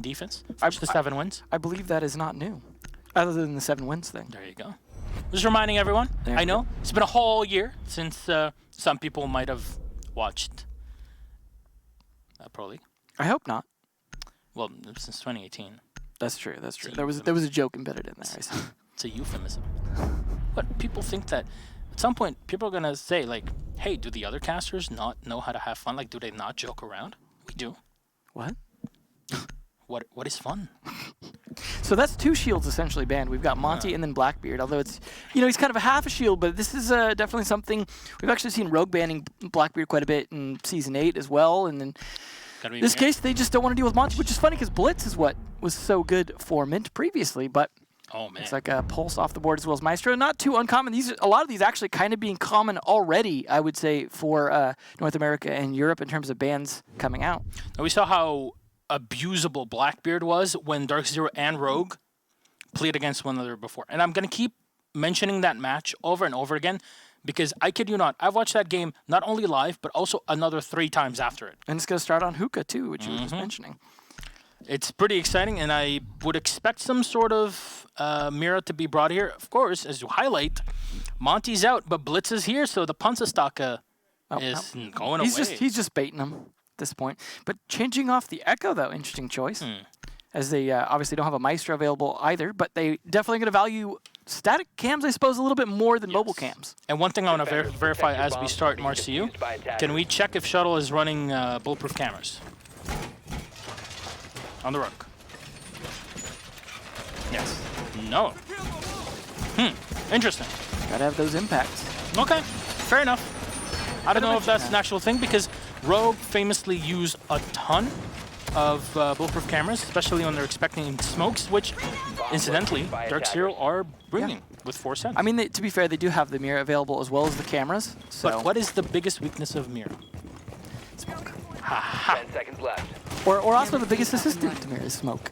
defense. First to 7 wins. I believe that is not new, other than the 7 wins thing. There you go. Just reminding everyone, I know it's been a whole year since some people might have watched Pro League. I hope not. Well, since 2018. That's true. That's true. There was a joke embedded in there. It's a euphemism. But people think that at some point people are gonna say like, "Hey, do the other casters not know how to have fun? Like, do they not joke around?" We do. What? What is fun? So that's 2 shields essentially banned. We've got Monty and then Blackbeard, although it's, he's kind of a half a shield, but this is definitely something. We've actually seen Rogue banning Blackbeard quite a bit in Season 8 as well, and then in this case, they just don't want to deal with Monty, which is funny because Blitz is what was so good for Mint previously, but it's like a Pulse off the board as well as Maestro. Not too uncommon. A lot of these actually kind of being common already, I would say, for North America and Europe in terms of bans coming out. Now we saw how abusable Blackbeard was when DarkZero and Rogue played against one another before. And I'm going to keep mentioning that match over and over again because I kid you not, I've watched that game not only live, but also another 3 times after it. And it's going to start on Hookah too, which you were just mentioning. It's pretty exciting, and I would expect some sort of mirror to be brought here. Of course, as you highlight, Monty's out, but Blitz is here, so the Panzerstaka is going away. He's just baiting him. This point, but changing off the Echo though, interesting choice, as they obviously don't have a Maestro available either, but they definitely going to value static cams, I suppose, a little bit more than mobile cams. And one thing I want to verify as we start, Marciu, can we check if Shuttle is running bulletproof cameras on the Rook? Yes. No. Interesting. Gotta have those impacts. Okay, fair enough. I don't know if that's an actual thing because Rogue famously use a ton of bulletproof cameras, especially when they're expecting smokes, which, incidentally, DarkZero are bringing with 4 cents. I mean, to be fair, they do have the mirror available as well as the cameras. So. But what is the biggest weakness of mirror? Smoke. 10 seconds left. Or also the biggest assistant to mirror is smoke.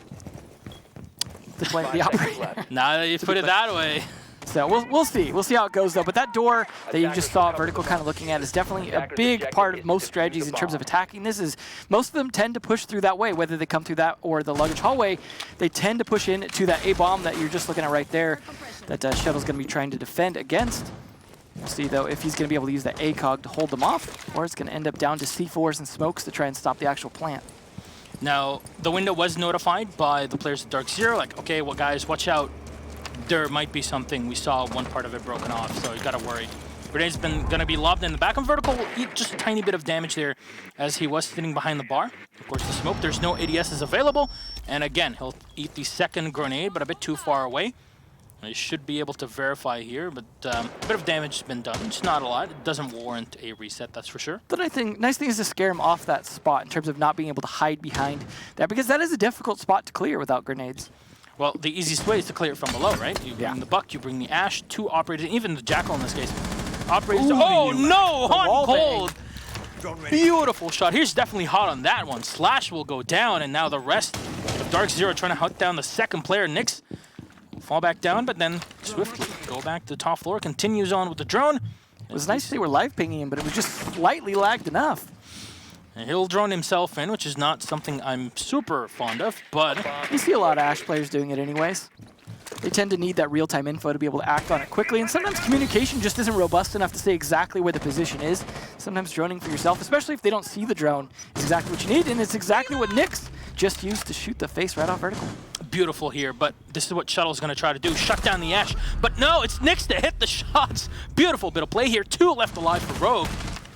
To play the operator. Now that you put it that way. So we'll see. We'll see how it goes, though. But that door that you just saw Vertical kind of looking at is definitely a big part of most strategies in terms of attacking this. Is most of them tend to push through that way, whether they come through that or the luggage hallway. They tend to push in to that A-bomb that you're just looking at right there that Shuttle's going to be trying to defend against. We'll see, though, if he's going to be able to use that ACOG to hold them off, or it's going to end up down to C4s and smokes to try and stop the actual plant. Now, the window was notified by the players at DarkZero, like, okay, well, guys, watch out. There might be something. We saw one part of it broken off, so you gotta worry. Grenade's been gonna be lobbed in the back, and Vertical will eat just a tiny bit of damage there as he was sitting behind the bar. Of course, the smoke, there's no ADSs available, and again, he'll eat the second grenade, but a bit too far away. He should be able to verify here, but a bit of damage has been done. It's not a lot. It doesn't warrant a reset, that's for sure. The nice thing is to scare him off that spot in terms of not being able to hide behind that, because that is a difficult spot to clear without grenades. Well, the easiest way is to clear it from below, right? You bring the Buck, you bring the Ash, 2 operators, even the Jackal in this case. Operators. Oh no! Hot cold! Beautiful shot. Here's definitely hot on that one. Slash will go down, and now the rest of DarkZero trying to hunt down the second player. Nyx will fall back down, but then swiftly go back to the top floor, continues on with the drone. It was nice to see we're live pinging him, but it was just slightly lagged enough. And he'll drone himself in, which is not something I'm super fond of, but... You see a lot of Ashe players doing it anyways. They tend to need that real-time info to be able to act on it quickly, and sometimes communication just isn't robust enough to say exactly where the position is. Sometimes droning for yourself, especially if they don't see the drone, is exactly what you need, and it's exactly what Nyx just used to shoot the face right off Vertical. Beautiful here, but this is what Shuttle's going to try to do, shut down the Ash. But no, it's Nyx to hit the shots. Beautiful bit of play here, 2 left alive for Rogue.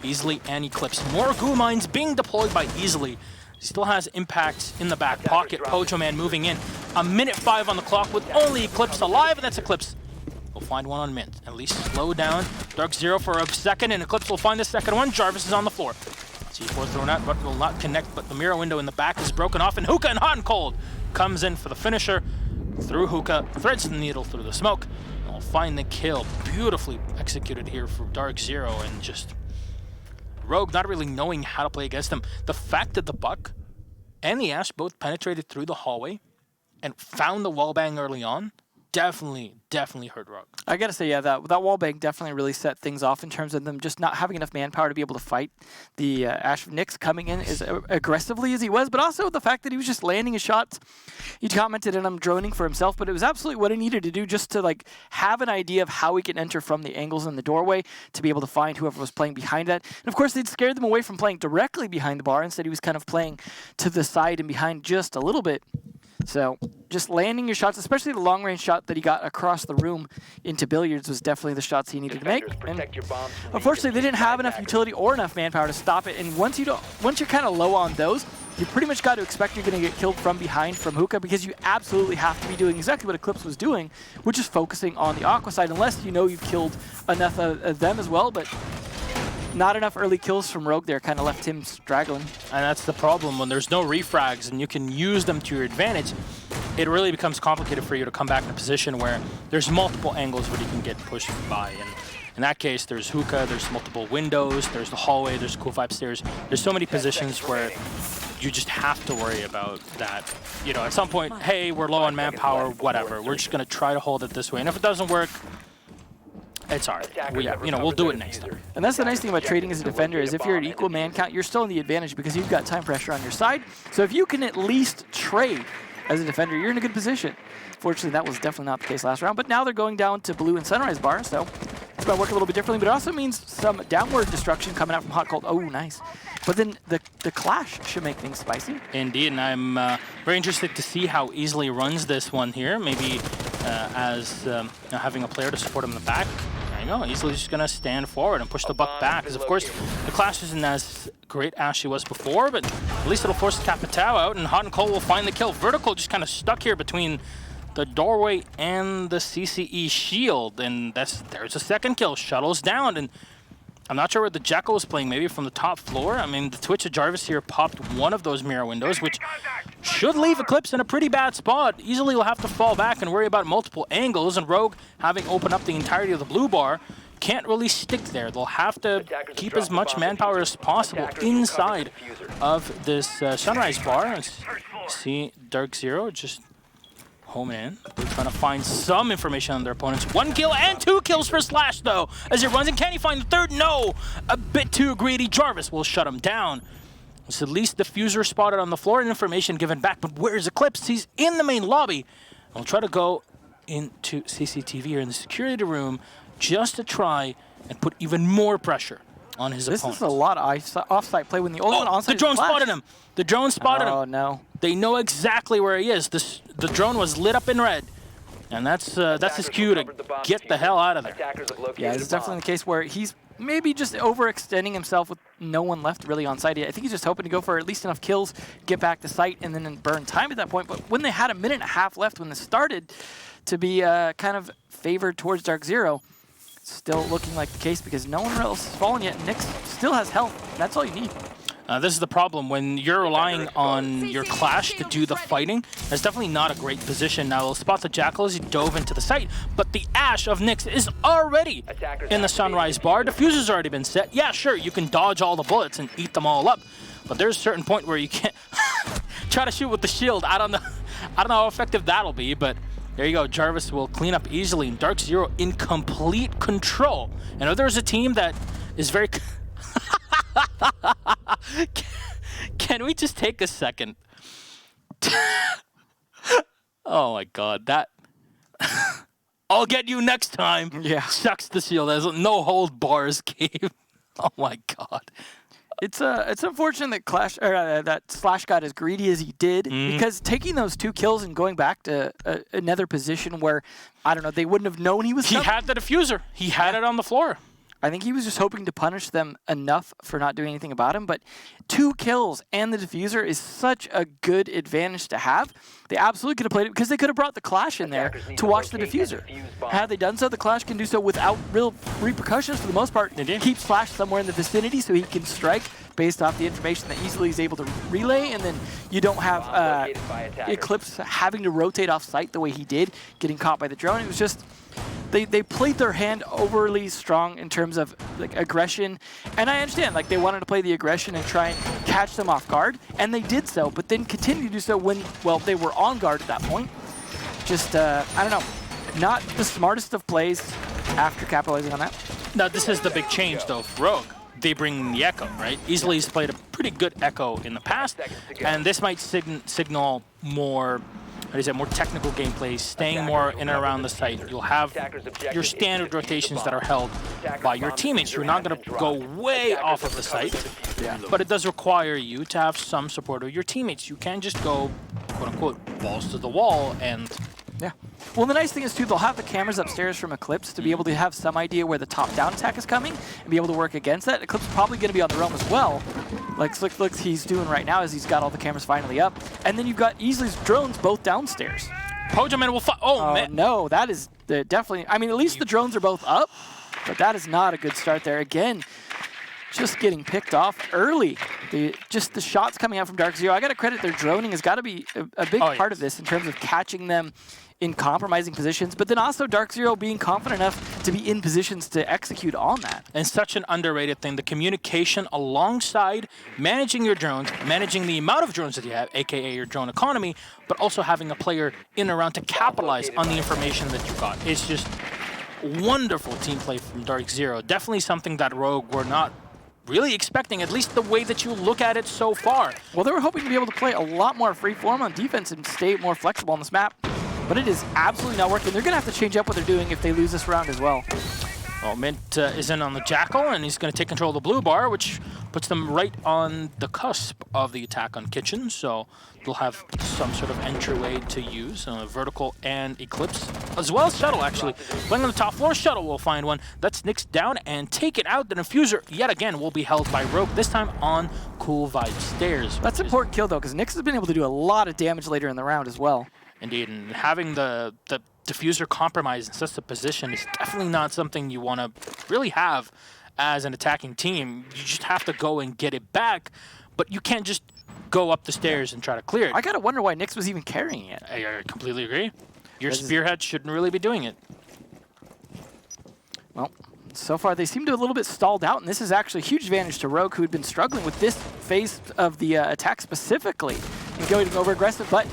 Easily and Eclipse. More goo mines being deployed by Easily. He still has impacts in the back pocket. Pojo Man moving in. A minute 5 on the clock with only Eclipse alive, and that's Eclipse. We'll find one on Mint. At least slow down DarkZero for a second, and Eclipse will find the second one. Jarvis is on the floor. C4 thrown out, but will not connect, but the mirror window in the back is broken off, and Hookah and Hot and Cold comes in for the finisher. Through Hookah, threads the needle through the smoke, and will find the kill. Beautifully executed here for DarkZero, and just... Rogue not really knowing how to play against them. The fact that the Buck and the Ash both penetrated through the hallway and found the wallbang early on definitely hurt Rogue. I gotta say, yeah, that wallbang definitely really set things off in terms of them just not having enough manpower to be able to fight the Ash of Nyx coming in as aggressively as he was, but also the fact that he was just landing his shots. He commented on him droning for himself, but it was absolutely what he needed to do just to like have an idea of how he can enter from the angles in the doorway to be able to find whoever was playing behind that. And of course, they'd scared them away from playing directly behind the bar. Instead, he was kind of playing to the side and behind just a little bit. So just landing your shots, especially the long-range shot that he got across the room into billiards, was definitely the shots he needed to make. And unfortunately, they didn't have enough utility or enough manpower to stop it. And once you're kind of low on those, you pretty much got to expect you're going to get killed from behind from Hookah, because you absolutely have to be doing exactly what Eclipse was doing, which is focusing on the Aqua side, unless you know you've killed enough of them as well. But not enough early kills from Rogue there kind of left him straggling. And that's the problem. When there's no refrags and you can use them to your advantage, it really becomes complicated for you to come back in a position where there's multiple angles where you can get pushed by. And in that case, there's Hookah, there's multiple windows, there's the hallway, there's cool 5 stairs. There's so many positions where you just have to worry about that. You know, at some point, hey, we're low on manpower, whatever. We're just going to try to hold it this way. And if it doesn't work, it's all right. We'll do it next time. And that's the nice thing about trading as a defender, is if you're at equal man count, you're still in the advantage because you've got time pressure on your side. So if you can at least trade as a defender, you're in a good position. Fortunately, that was definitely not the case last round. But now they're going down to Blue and Sunrise Bar, so it's going to work a little bit differently. But it also means some downward destruction coming out from Hot Cold. Oh, nice. But then the clash should make things spicy. Indeed, and I'm very interested to see how Easily runs this one here. Maybe as having a player to support him in the back. There you go. Easily just going to stand forward and push the buck back. Because, of course, the clash isn't as great as she was before, but at least it'll force Capitao out, and Hot and Cold will find the kill. Vertical just kind of stuck here between the doorway and the CCE shield, and there's a second kill. Shuttles down, and I'm not sure where the Jekyll is playing, maybe from the top floor. I mean, the Twitch of Jarvis here popped one of those mirror windows, which should leave Eclipse in a pretty bad spot. Easily will have to fall back and worry about multiple angles, and Rogue, having opened up the entirety of the blue bar, can't really stick there. They'll have to keep as much manpower as possible inside of this Sunrise bar. Let's see DarkZero just home in. They're trying to find some information on their opponents. 1 kill and 2 kills for Slash, though, as he runs in. Can he find the third? No! A bit too greedy. Jarvis will shut him down. It's at least diffuser spotted on the floor and information given back. But where's Eclipse? He's in the main lobby. We'll try to go into CCTV here in the security room just to try and put even more pressure on his opponent. This is a lot of offsite play when the only one onside the drone spotted him. The drone spotted him. Oh, no. They know exactly where he is. The drone was lit up in red. And that's his cue to get the hell out of there. Yeah, it's definitely the case where he's maybe just overextending himself with no one left really on site. I think he's just hoping to go for at least enough kills, get back to site, and then burn time at that point. But when they had a minute and a half left when this started to be kind of favored towards DarkZero, still looking like the case because no one else has fallen yet. Nyx still has health. That's all you need. This is the problem. When you're relying on your Clash to do the fighting, that's definitely not a great position. Now, they'll spot the Jackal as he dove into the site, but the Ash of Nyx is already in the Sunrise Bar. Diffuser's already been set. Yeah, sure, you can dodge all the bullets and eat them all up, but there's a certain point where you can't try to shoot with the shield. I don't know how effective that'll be, but there you go. Jarvis will clean up easily, and DarkZero in complete control. And if there's a team that is very... Can we just take a second? Oh my god, that... I'll get you next time. Yeah. Sucks the shield as no hold bars game. Oh my god. It's unfortunate that that Slash got as greedy as he did, because taking those 2 kills and going back to another position where, I don't know, they wouldn't have known he was He had the diffuser. He had it on the floor. I think he was just hoping to punish them enough for not doing anything about him, but 2 kills and the diffuser is such a good advantage to have. They absolutely could have played it because they could have brought the Clash in there to watch the diffuser. Had they done so, the Clash can do so without real repercussions for the most part. They did. Keep Slash somewhere in the vicinity so he can strike based off the information that easily is able to relay, and then you don't have Eclipse having to rotate off site the way he did, getting caught by the drone. It was just... They played their hand overly strong in terms of like aggression, and I understand like they wanted to play the aggression and try and catch them off guard, and they did so, but then continued to do so when, well, they were on guard at that point. Just I don't know. not the smartest of plays after capitalizing on that. Now, this is the big change, though, for Rogue. They bring the Echo, right? Easily has played a pretty good Echo in the past, and this might signal more, more technical gameplay, staying more in and around the site. You'll have your standard rotations that are held by your teammates. You're not going to go way off of the site, but it does require you to have some support of your teammates. You can't just go, quote-unquote, balls to the wall and... Yeah. Well, the nice thing is, too, they'll have the cameras upstairs from Eclipse to be able to have some idea where the top-down attack is coming and be able to work against that. Eclipse is probably going to be on the roam as well, like Slick he's doing right now as he's got all the cameras finally up. And then you've got Easley's drones both downstairs. Pojaman will man. No, that is definitely... I mean, at least the drones are both up, but that is not a good start there. Again, just getting picked off early. Just the shots coming out from DarkZero. I got to credit their droning has got to be a big part of this in terms of catching them in compromising positions, but then also DarkZero being confident enough to be in positions to execute on that. And such an underrated thing, the communication alongside managing your drones, managing the amount of drones that you have, aka your drone economy, but also having a player in and around to capitalize on the information that you got. It's just wonderful team play from DarkZero. Definitely something that Rogue were not really expecting, at least the way that you look at it so far. Well, they were hoping to be able to play a lot more free-form on defense and stay more flexible on this map, but it is absolutely not working. They're going to have to change up what they're doing if they lose this round as well. Well, Mint is in on the Jackal, and he's going to take control of the blue bar, which puts them right on the cusp of the attack on Kitchen, so they'll have some sort of entryway to use, Vertical and Eclipse, as well as Shuttle, actually. Playing on the top floor, Shuttle will find one. That's Nyx down and take it out. The Diffuser, yet again, will be held by Rogue, this time on Cool Vibe stairs. That's an important kill, though, because Nyx has been able to do a lot of damage later in the round as well. Indeed, and having the Diffuser compromised in such a position is definitely not something you want to really have as an attacking team. You just have to go and get it back, but you can't just go up the stairs and try to clear it. I gotta wonder why Nyx was even carrying it. I completely agree. Your spearhead shouldn't really be doing it. Well, so far they seem to be a little bit stalled out, and this is actually a huge advantage to Rogue, who had been struggling with this phase of the attack specifically and going over aggressive, but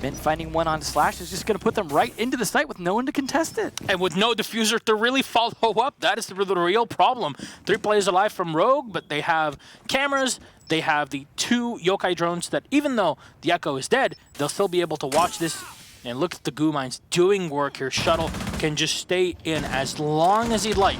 Mint finding one on Slash is just going to put them right into the site with no one to contest it. And with no Diffuser to really follow up, that is the real problem. 3 players alive from Rogue, but they have cameras, they have the 2 Yokai drones that even though the Echo is dead, they'll still be able to watch this. And look at the Goo Mines doing work here. Shuttle can just stay in as long as he'd like.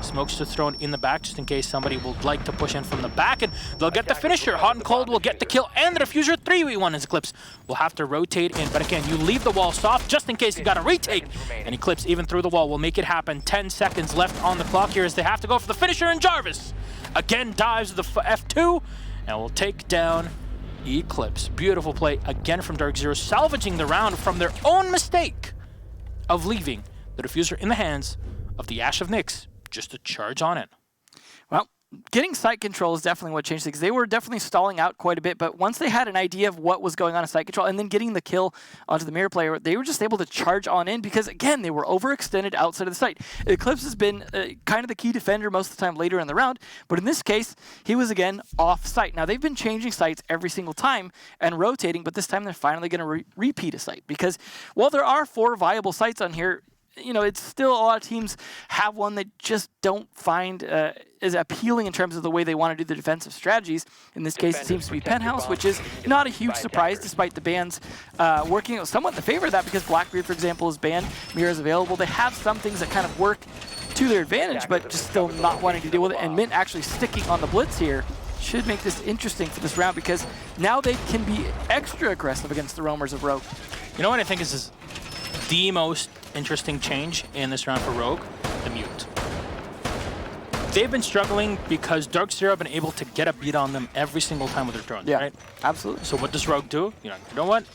Smokes just thrown in the back just in case somebody would like to push in from the back, and they'll get the finisher. Hot and Cold will get the kill, and the Diffuser 3v1 as Eclipse will have to rotate in. But again, you leave the wall soft just in case you got a retake, and Eclipse, even through the wall, will make it happen. 10 seconds left on the clock here as they have to go for the finisher, and Jarvis again dives with the F2, and will take down Eclipse. Beautiful play again from DarkZero, salvaging the round from their own mistake of leaving the Diffuser in the hands of the Ash of Nyx just to charge on it. Well, getting site control is definitely what changed things. They were definitely stalling out quite a bit, but once they had an idea of what was going on in site control and then getting the kill onto the mirror player, they were just able to charge on in because, again, they were overextended outside of the site. Eclipse has been kind of the key defender most of the time later in the round, but in this case, he was, again, off-site. Now, they've been changing sites every single time and rotating, but this time they're finally going to repeat a site because while there are 4 viable sites on here, you know, it's still a lot of teams have one that just don't find as appealing in terms of the way they want to do the defensive strategies. In this case, it seems to be Penthouse, which is not a huge surprise despite the bans working somewhat in the favor of that because Blackbeard, for example, is banned. Mira is available. They have some things that kind of work to their advantage, but just still not wanting to deal with it. And Mint actually sticking on the blitz here should make this interesting for this round because now they can be extra aggressive against the roamers of Rogue. You know what I think is the most interesting change in this round for Rogue? The mute. They've been struggling because DarkZero have been able to get a beat on them every single time with their drones, right? Absolutely. So what does Rogue do? You know what?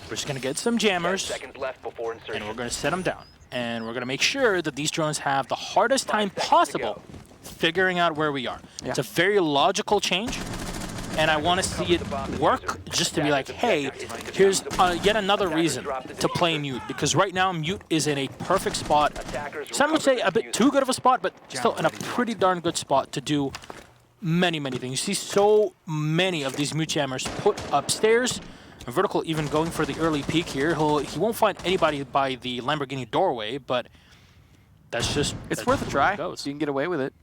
We're just going to get some jammers, 10 seconds left before insertion. and we're going to set them down. And we're going to make sure that these drones have the hardest time possible figuring out where we are. It's a very logical change, and I want to see it work just to be like, hey, here's yet another reason to play Mute, because right now Mute is in a perfect spot. Some would say a bit too good of a spot, but still in a pretty darn good spot to do many, many things. You see so many of these Mute jammers put upstairs Vertical even going for the early peek here. He won't find anybody by the Lamborghini doorway, but that's just... It's worth a try. You can get away with it.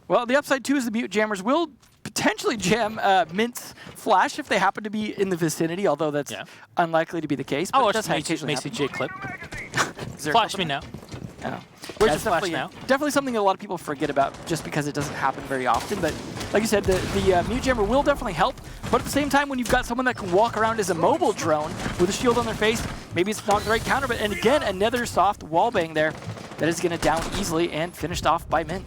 Well, the upside, too, is the Mute Jammers will potentially jam Mint's flash if they happen to be in the vicinity, although that's unlikely to be the case. But Oh, it does it's occasionally Macy happen. J clip. Is there Flash me now. Oh. Where's That's the flash definitely, now? definitely something that a lot of people forget about just because it doesn't happen very often. But like you said, the Mute Jammer will definitely help. But at the same time, when you've got someone that can walk around as a mobile drone with a shield on their face, maybe it's not the right counter. But and again, another soft wallbang there that is going to down easily and finished off by Mint.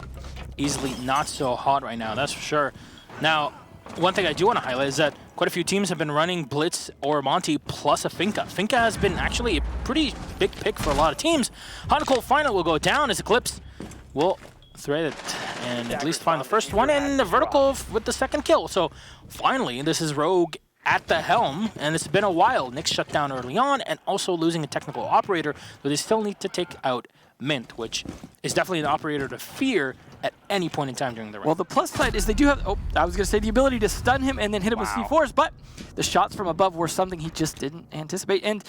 Easily not so hot right now, that's for sure. Now, one thing I do want to highlight is that quite a few teams have been running Blitz or Monty plus a Finka. Finka has been actually a pretty big pick for a lot of teams. Hot and Cold final will go down as Eclipse will thread it and at least find the first one, and the Vertical with the second kill. So finally, this is Rogue at the helm, and it's been a while. Nick's shut down early on and also losing a technical operator, but they still need to take out Mint, which is definitely an operator to fear at any point in time during the round. Well, the plus side is they do have, I was going to say the ability to stun him and then hit him with C4s, but the shots from above were something he just didn't anticipate. And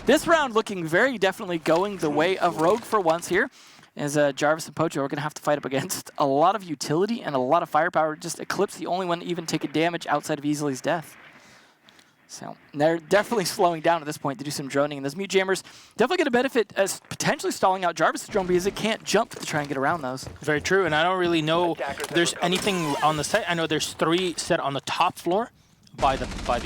this round looking very definitely going the way of Rogue for once here, as Jarvis and Pocho are going to have to fight up against a lot of utility and a lot of firepower. Just Eclipse, the only one to even take a damage outside of Easley's death. So they're definitely slowing down at this point to do some droning. And those Mute Jammers definitely going to benefit as potentially stalling out Jarvis' drone because it can't jump to try and get around those. Very true, and I don't really know if there's anything on the site. I know there's 3 set on the top floor by the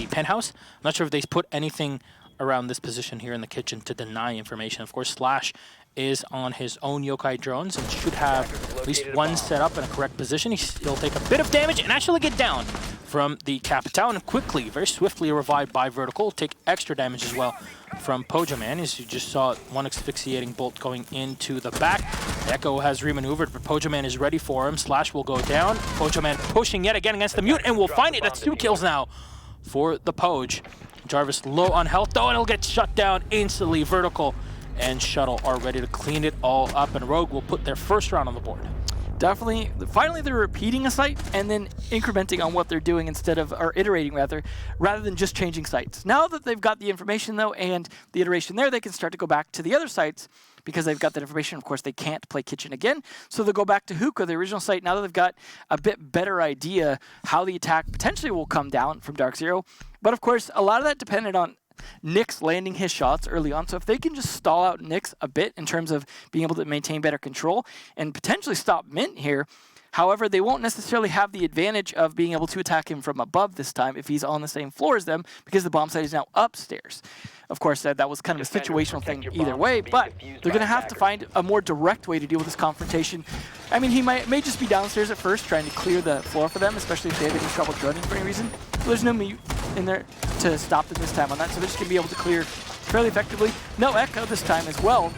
penthouse. I'm not sure if they put anything around this position here in the kitchen to deny information. Of course, Slash is on his own yokai drones and should have at least one set up in a correct position. He'll take a bit of damage and actually get down from the Capital, and quickly, very swiftly revived by Vertical. Take extra damage as well from Pojaman, as you just saw one asphyxiating bolt going into the back. Echo has remaneuvered, but Pojaman is ready for him. Slash will go down. Pojaman pushing yet again against the Mute, and we'll find it. That's 2 kills now for the Poj. Jarvis low on health, though, and it'll get shut down instantly. Vertical and Shuttle are ready to clean it all up, and Rogue will put their first round on the board. Definitely, finally they're repeating a site and then incrementing on what they're doing instead of, or iterating rather than just changing sites. Now that they've got the information though and the iteration there, they can start to go back to the other sites because they've got that information. Of course, they can't play Kitchen again, so they'll go back to Hookah, the original site, now that they've got a bit better idea how the attack potentially will come down from DarkZero. But of course, a lot of that depended on Nyx landing his shots early on. So if they can just stall out Nyx a bit in terms of being able to maintain better control and potentially stop Mint here, however, they won't necessarily have the advantage of being able to attack him from above this time if he's on the same floor as them because the bomb site is now upstairs. Of course, that was kind of a situational thing either way, but they're going to have to find a more direct way to deal with this confrontation. I mean, he may just be downstairs at first trying to clear the floor for them, especially if they have any trouble droning for any reason. So there's no Mute in there to stop them this time on that, so they're just going to be able to clear fairly effectively. No Echo this time as well.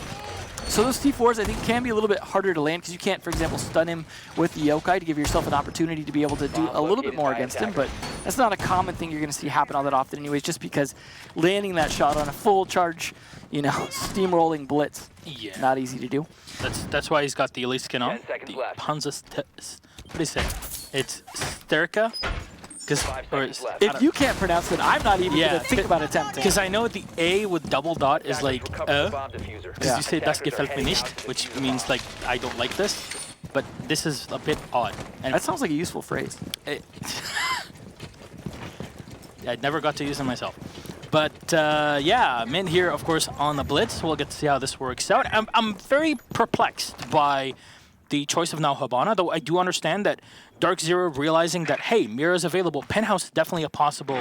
So those C4s, I think, can be a little bit harder to land because you can't, for example, stun him with the yokai to give yourself an opportunity to be able to do a little bit more against him, but that's not a common thing you're going to see happen all that often anyways, just because landing that shot on a full charge, you know, steamrolling blitz, not easy to do. That's why he's got the elite skin on. The Panzas, what do you say? It's Sterica? If you can't pronounce it, I'm not even going to think about attempting. Because I know the A with double dot is like, because you say das gefällt mir nicht, which means like, I don't like this. But this is a bit odd. And that sounds like a useful phrase. I never got to use it myself. But yeah, Mint here, of course, on the Blitz. We'll get to see how this works out. I'm very perplexed by the choice of now Habana, though I do understand that DarkZero realizing that, hey, Mira's available, Penthouse is definitely a possible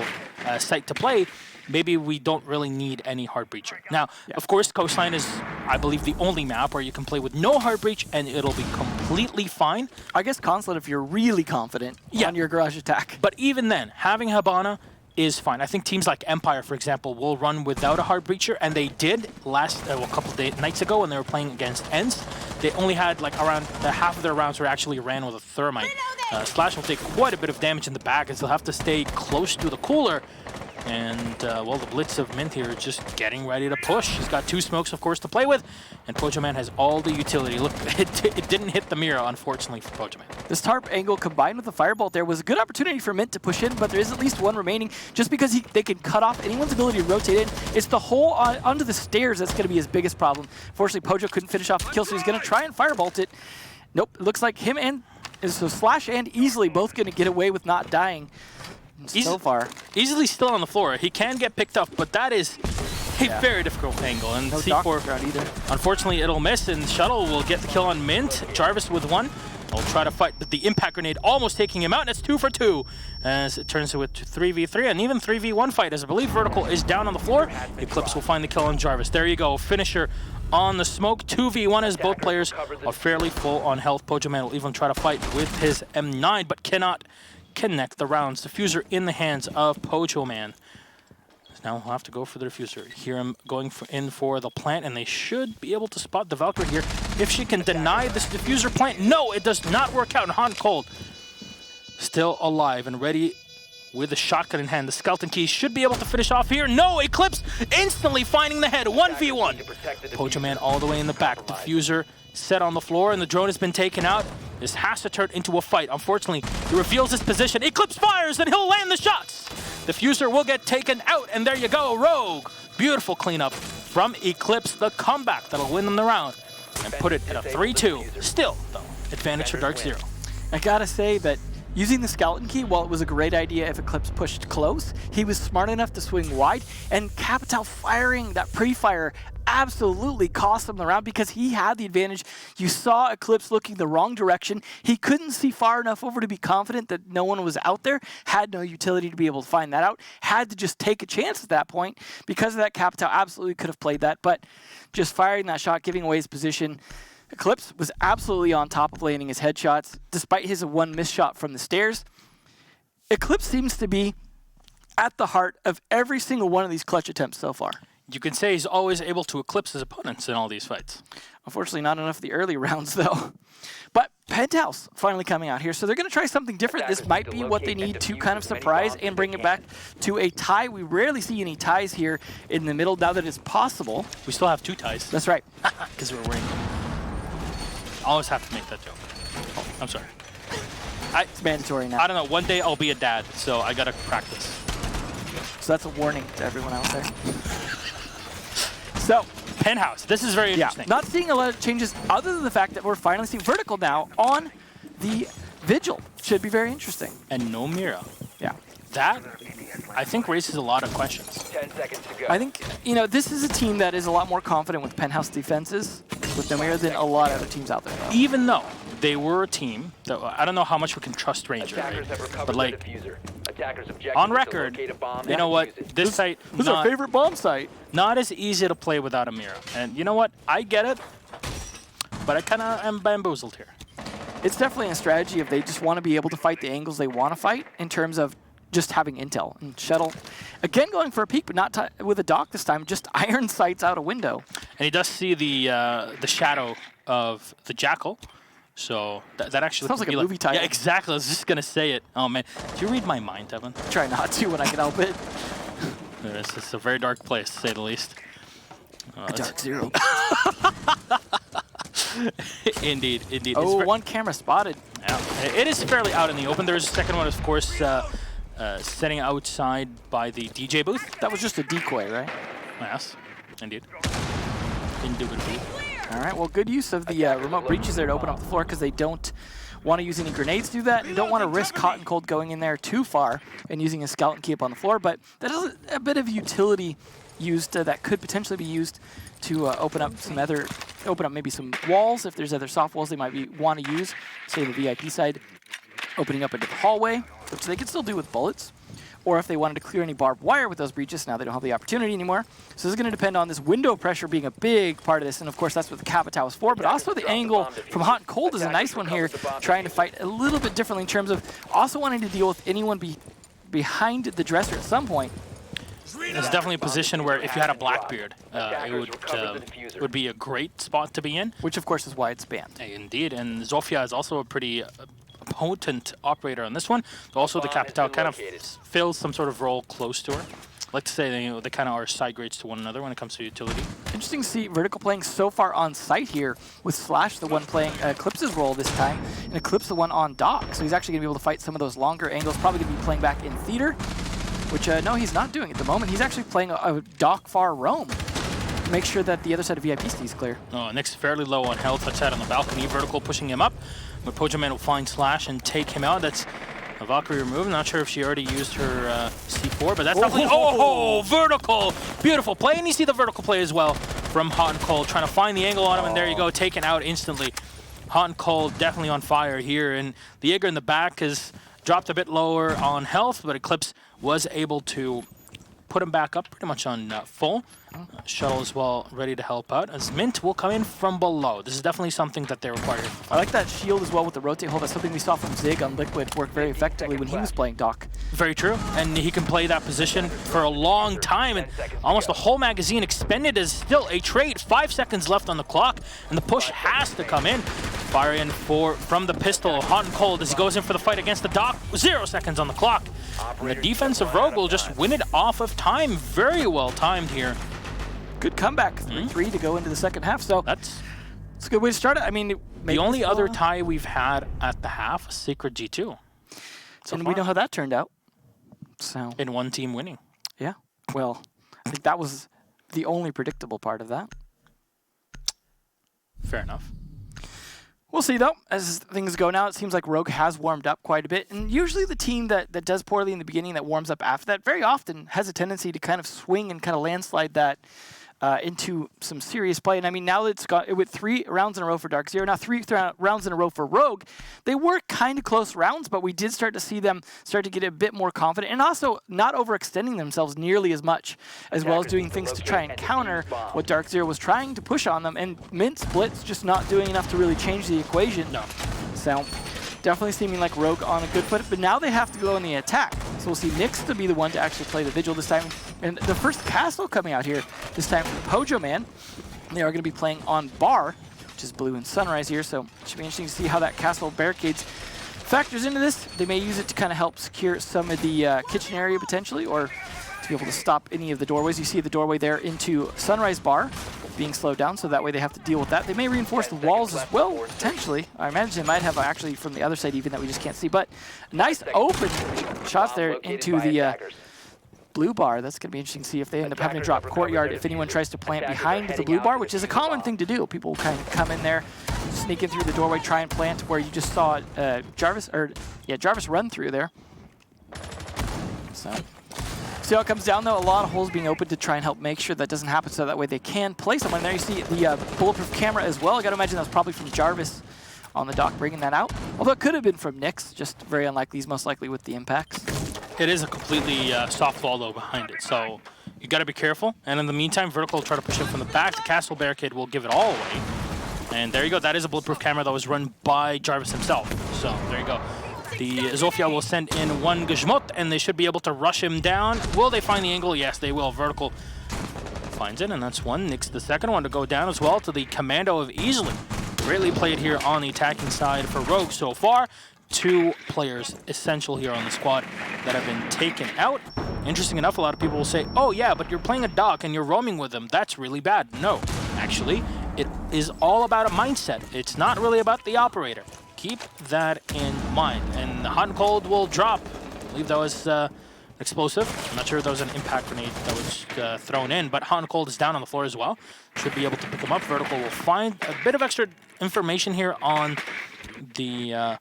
site to play. Maybe we don't really need any Hard Breacher. Now, of course, Coastline is, I believe, the only map where you can play with no Hard Breach and it'll be completely fine. I guess Consulate if you're really confident on your garage attack. But even then, having Habana is fine. I think teams like Empire, for example, will run without a Hard Breacher, and they did last a couple of nights ago when they were playing against ENS. They only had like around half of their rounds were actually ran with a Thermite. Slash will take quite a bit of damage in the back, and they'll have to stay close to the cooler. And, well, the Blitz of Mint here is just getting ready to push. He's got 2 smokes, of course, to play with. And Pojoman has all the utility. Look, it didn't hit the mirror, unfortunately, for Pojoman. This tarp angle combined with the firebolt there was a good opportunity for Mint to push in, but there is at least one remaining. Just because they can cut off anyone's ability to rotate in, it's the hole onto the stairs that's going to be his biggest problem. Fortunately, Pojo couldn't finish off the kill, so he's going to try and firebolt it. Nope, it looks like him and so Slash and Easily both going to get away with not dying so far. Easily still on the floor. He can get picked up, but that is a very difficult angle. And no C4, around either. Unfortunately, it'll miss, and Shuttle will get the kill on Mint. Jarvis with 1. Will try to fight, but the impact grenade almost taking him out, and it's 2 for 2 as it turns to a 3v3 and even 3v1 fight, as I believe Vertical is down on the floor. Eclipse will find the kill on Jarvis. There you go, finisher on the smoke. 2v1 as both players are fairly full on health. Pojoman will even try to fight with his M9, but cannot connect the rounds. Diffuser in the hands of Pojoman. Now we'll have to go for the diffuser. Hear him going in for the plant, and they should be able to spot the Valkyrie here. If she can deny this diffuser plant, no, it does not work out. And Hot and Cold still alive and ready with the shotgun in hand. The Skeleton Key should be able to finish off here. No, Eclipse instantly finding the head. 1v1. Pojoman all the way in the back. Diffuser set on the floor, and the drone has been taken out. This has to turn into a fight. Unfortunately, he reveals his position. Eclipse fires, and he'll land the shots. Diffuser will get taken out, and there you go, Rogue. Beautiful cleanup from Eclipse, the comeback that'll win them the round and put it at a 3-2. Still, though, advantage for DarkZero. I gotta say that using the Skeleton Key, while it was a great idea if Eclipse pushed close, he was smart enough to swing wide, and Capital firing that pre-fire absolutely cost him the round because he had the advantage. You saw Eclipse looking the wrong direction. He couldn't see far enough over to be confident that no one was out there, had no utility to be able to find that out, had to just take a chance at that point. Because of that, Capital absolutely could have played that, but just firing that shot, giving away his position, Eclipse was absolutely on top of landing his headshots, despite his 1 missed shot from the stairs. Eclipse seems to be at the heart of every single one of these clutch attempts so far. You can say he's always able to eclipse his opponents in all these fights. Unfortunately, not enough of the early rounds, though. But Penthouse finally coming out here, so they're going to try something different. This might be what they need to kind of surprise and bring it back to a tie. We rarely see any ties here in the middle, now that it's possible. We still have 2 ties. That's right. Because we're winning. Always have to make that joke. Oh, I'm sorry. It's mandatory now. I don't know, one day I'll be a dad, so I gotta practice. So that's a warning to everyone out there. So, Penthouse, this is very interesting. Not seeing a lot of changes other than the fact that we're finally seeing Vertical now on the Vigil. Should be very interesting. And no Mira. Yeah. That, I think, raises a lot of questions. 10 seconds to go. I think, this is a team that is a lot more confident with Penthouse defenses with no Mira than a lot of other teams out there. Though. Even though they were a team that, I don't know how much we can trust Ranger, right? But like, on record, you know what, this site, This is our favorite bomb site. Not as easy to play without a Mira. And you know what, I get it, but I kind of am bamboozled here. It's definitely a strategy if they just want to be able to fight the angles they want to fight in terms of just having intel. And Shuttle, again going for a peek, but not with a dock this time, just iron sights out a window. And he does see the shadow of the Jackal. So that actually sounds like a movie title. Yeah, exactly. I was just gonna say it. Oh man, do you read my mind, Evan? Try not to when I can help it. It's a very dark place, to say the least. DarkZero. Indeed. Oh, 1 camera spotted. Yeah, it is fairly out in the open. There's a second one, of course, setting outside by the DJ booth. That was just a decoy, right? Yes, indeed. Indubitably. All right, well, good use of the remote breaches there to open up the floor because they don't want to use any grenades to do that and don't want to risk Hot and Cold going in there too far and using a Skeleton Key up on the floor. But that is a bit of utility used that could potentially be used to open up maybe some walls if there's other soft walls they might want to use, say the VIP side, opening up into the hallway, which they could still do with bullets. Or if they wanted to clear any barbed wire with those breaches, now they don't have the opportunity anymore. So this is going to depend on this window pressure being a big part of this, and of course that's what the Capitao is for, but also the angle from Hot and Cold is a nice one here, trying to fight a little bit differently in terms of also wanting to deal with anyone behind the dresser at some point. It's definitely a position where if you had a Blackbeard, it would be a great spot to be in. Which of course is why it's banned. Indeed, and Zofia is also a pretty potent operator on this one. Also, the Capitao kind of fills some sort of role close to her. I like to say they kind of are side grades to one another when it comes to utility. Interesting to see Vertical playing so far on site here, with Slash the one playing Eclipse's role this time, and Eclipse the one on Dock. So he's actually going to be able to fight some of those longer angles, probably going to be playing back in Theater, which no, he's not doing at the moment. He's actually playing a Dock far roam to make sure that the other side of VIP stays clear. Oh, Nick's fairly low on health. Touch that on the balcony. Vertical pushing him up. But Pojoman will find Slash and take him out. That's a Valkyrie removed. Not sure if she already used her C4, but that's definitely... Oh, Vertical! Beautiful play, and you see the Vertical play as well from Hot and Cold, trying to find the angle on him, and there you go, taken out instantly. Hot and Cold definitely on fire here, and the Jaeger in the back has dropped a bit lower on health, but Eclipse was able to put him back up pretty much on full. Shuttle as well, ready to help out, as Mint will come in from below. This is definitely something that they require. I like that shield as well with the rotate hold. That's something we saw from Zig on Liquid work very effectively when he was playing Doc. Very true, and he can play that position for a long time, and almost the whole magazine expended is still a trade. 5 seconds left on the clock, and the push has to come in. Fire in from the pistol, Hot and Cold as he goes in for the fight against the Doc. 0 seconds on the clock. And the defense of Rogue will just win it off of time. Very well timed here. Good comeback, 3-3 to go into the second half. So that's a good way to start it. I mean, the only other tie we've had at the half, Secret G2. And we know how that turned out. So in one team winning. Yeah. Well, I think that was the only predictable part of that. Fair enough. We'll see, though. As things go now, it seems like Rogue has warmed up quite a bit. And usually the team that does poorly in the beginning that warms up after that very often has a tendency to kind of swing and kind of landslide that into some serious play. And I mean, now that it's got with 3 rounds in a row for DarkZero, now 3 rounds in a row for Rogue, they were kind of close rounds, but we did start to see them start to get a bit more confident and also not overextending themselves nearly as much, as well as doing things to try and counter what DarkZero was trying to push on them. And Mint Split's just not doing enough to really change the equation. No. So definitely seeming like Rogue on a good foot, but now they have to go in the attack. So we'll see Nyx to be the one to actually play the Vigil this time. And the first castle coming out here, this time from Pojoman. They are going to be playing on Bar, which is blue and sunrise here, so it should be interesting to see how that castle barricades factors into this. They may use it to kind of help secure some of the kitchen area potentially, or to be able to stop any of the doorways. You see the doorway there into Sunrise Bar being slowed down, so that way they have to deal with that. They may reinforce the walls as well, potentially. I imagine they might have actually from the other side even that we just can't see, but nice open shots there into the blue bar. That's going to be interesting to see if they end up having to drop courtyard if anyone tries to plant behind the blue bar, which is a common thing to do. People kind of come in there, sneak in through the doorway, try and plant where you just saw Jarvis run through there. So see how it comes down, though. A lot of holes being open to try and help make sure that doesn't happen, so that way they can play someone there. You see the bulletproof camera as well. I got to imagine that was probably from Jarvis on the dock bringing that out. Although it could have been from Nyx, just very unlikely. He's most likely with the impacts. It is a completely soft wall, though, behind it, so you got to be careful. And in the meantime, Vertical will try to push him from the back. The castle barricade will give it all away. And there you go. That is a bulletproof camera that was run by Jarvis himself. So there you go. The Zofia will send in one Gizmot, and they should be able to rush him down. Will they find the angle? Yes, they will. Vertical finds it, and that's one. Nyx the second one to go down as well to the Commando of Easily. Greatly played here on the attacking side for Rogue so far. 2 players essential here on the squad that have been taken out. Interesting enough, a lot of people will say, oh yeah, but you're playing a Doc and you're roaming with them. That's really bad. No, actually, it is all about a mindset. It's not really about the operator. Keep that in mind. And the Hot and Cold will drop. I believe that was explosive. I'm not sure if that was an impact grenade that was thrown in, but Hot and Cold is down on the floor as well. Should be able to pick him up. Vertical will find a bit of extra information here on the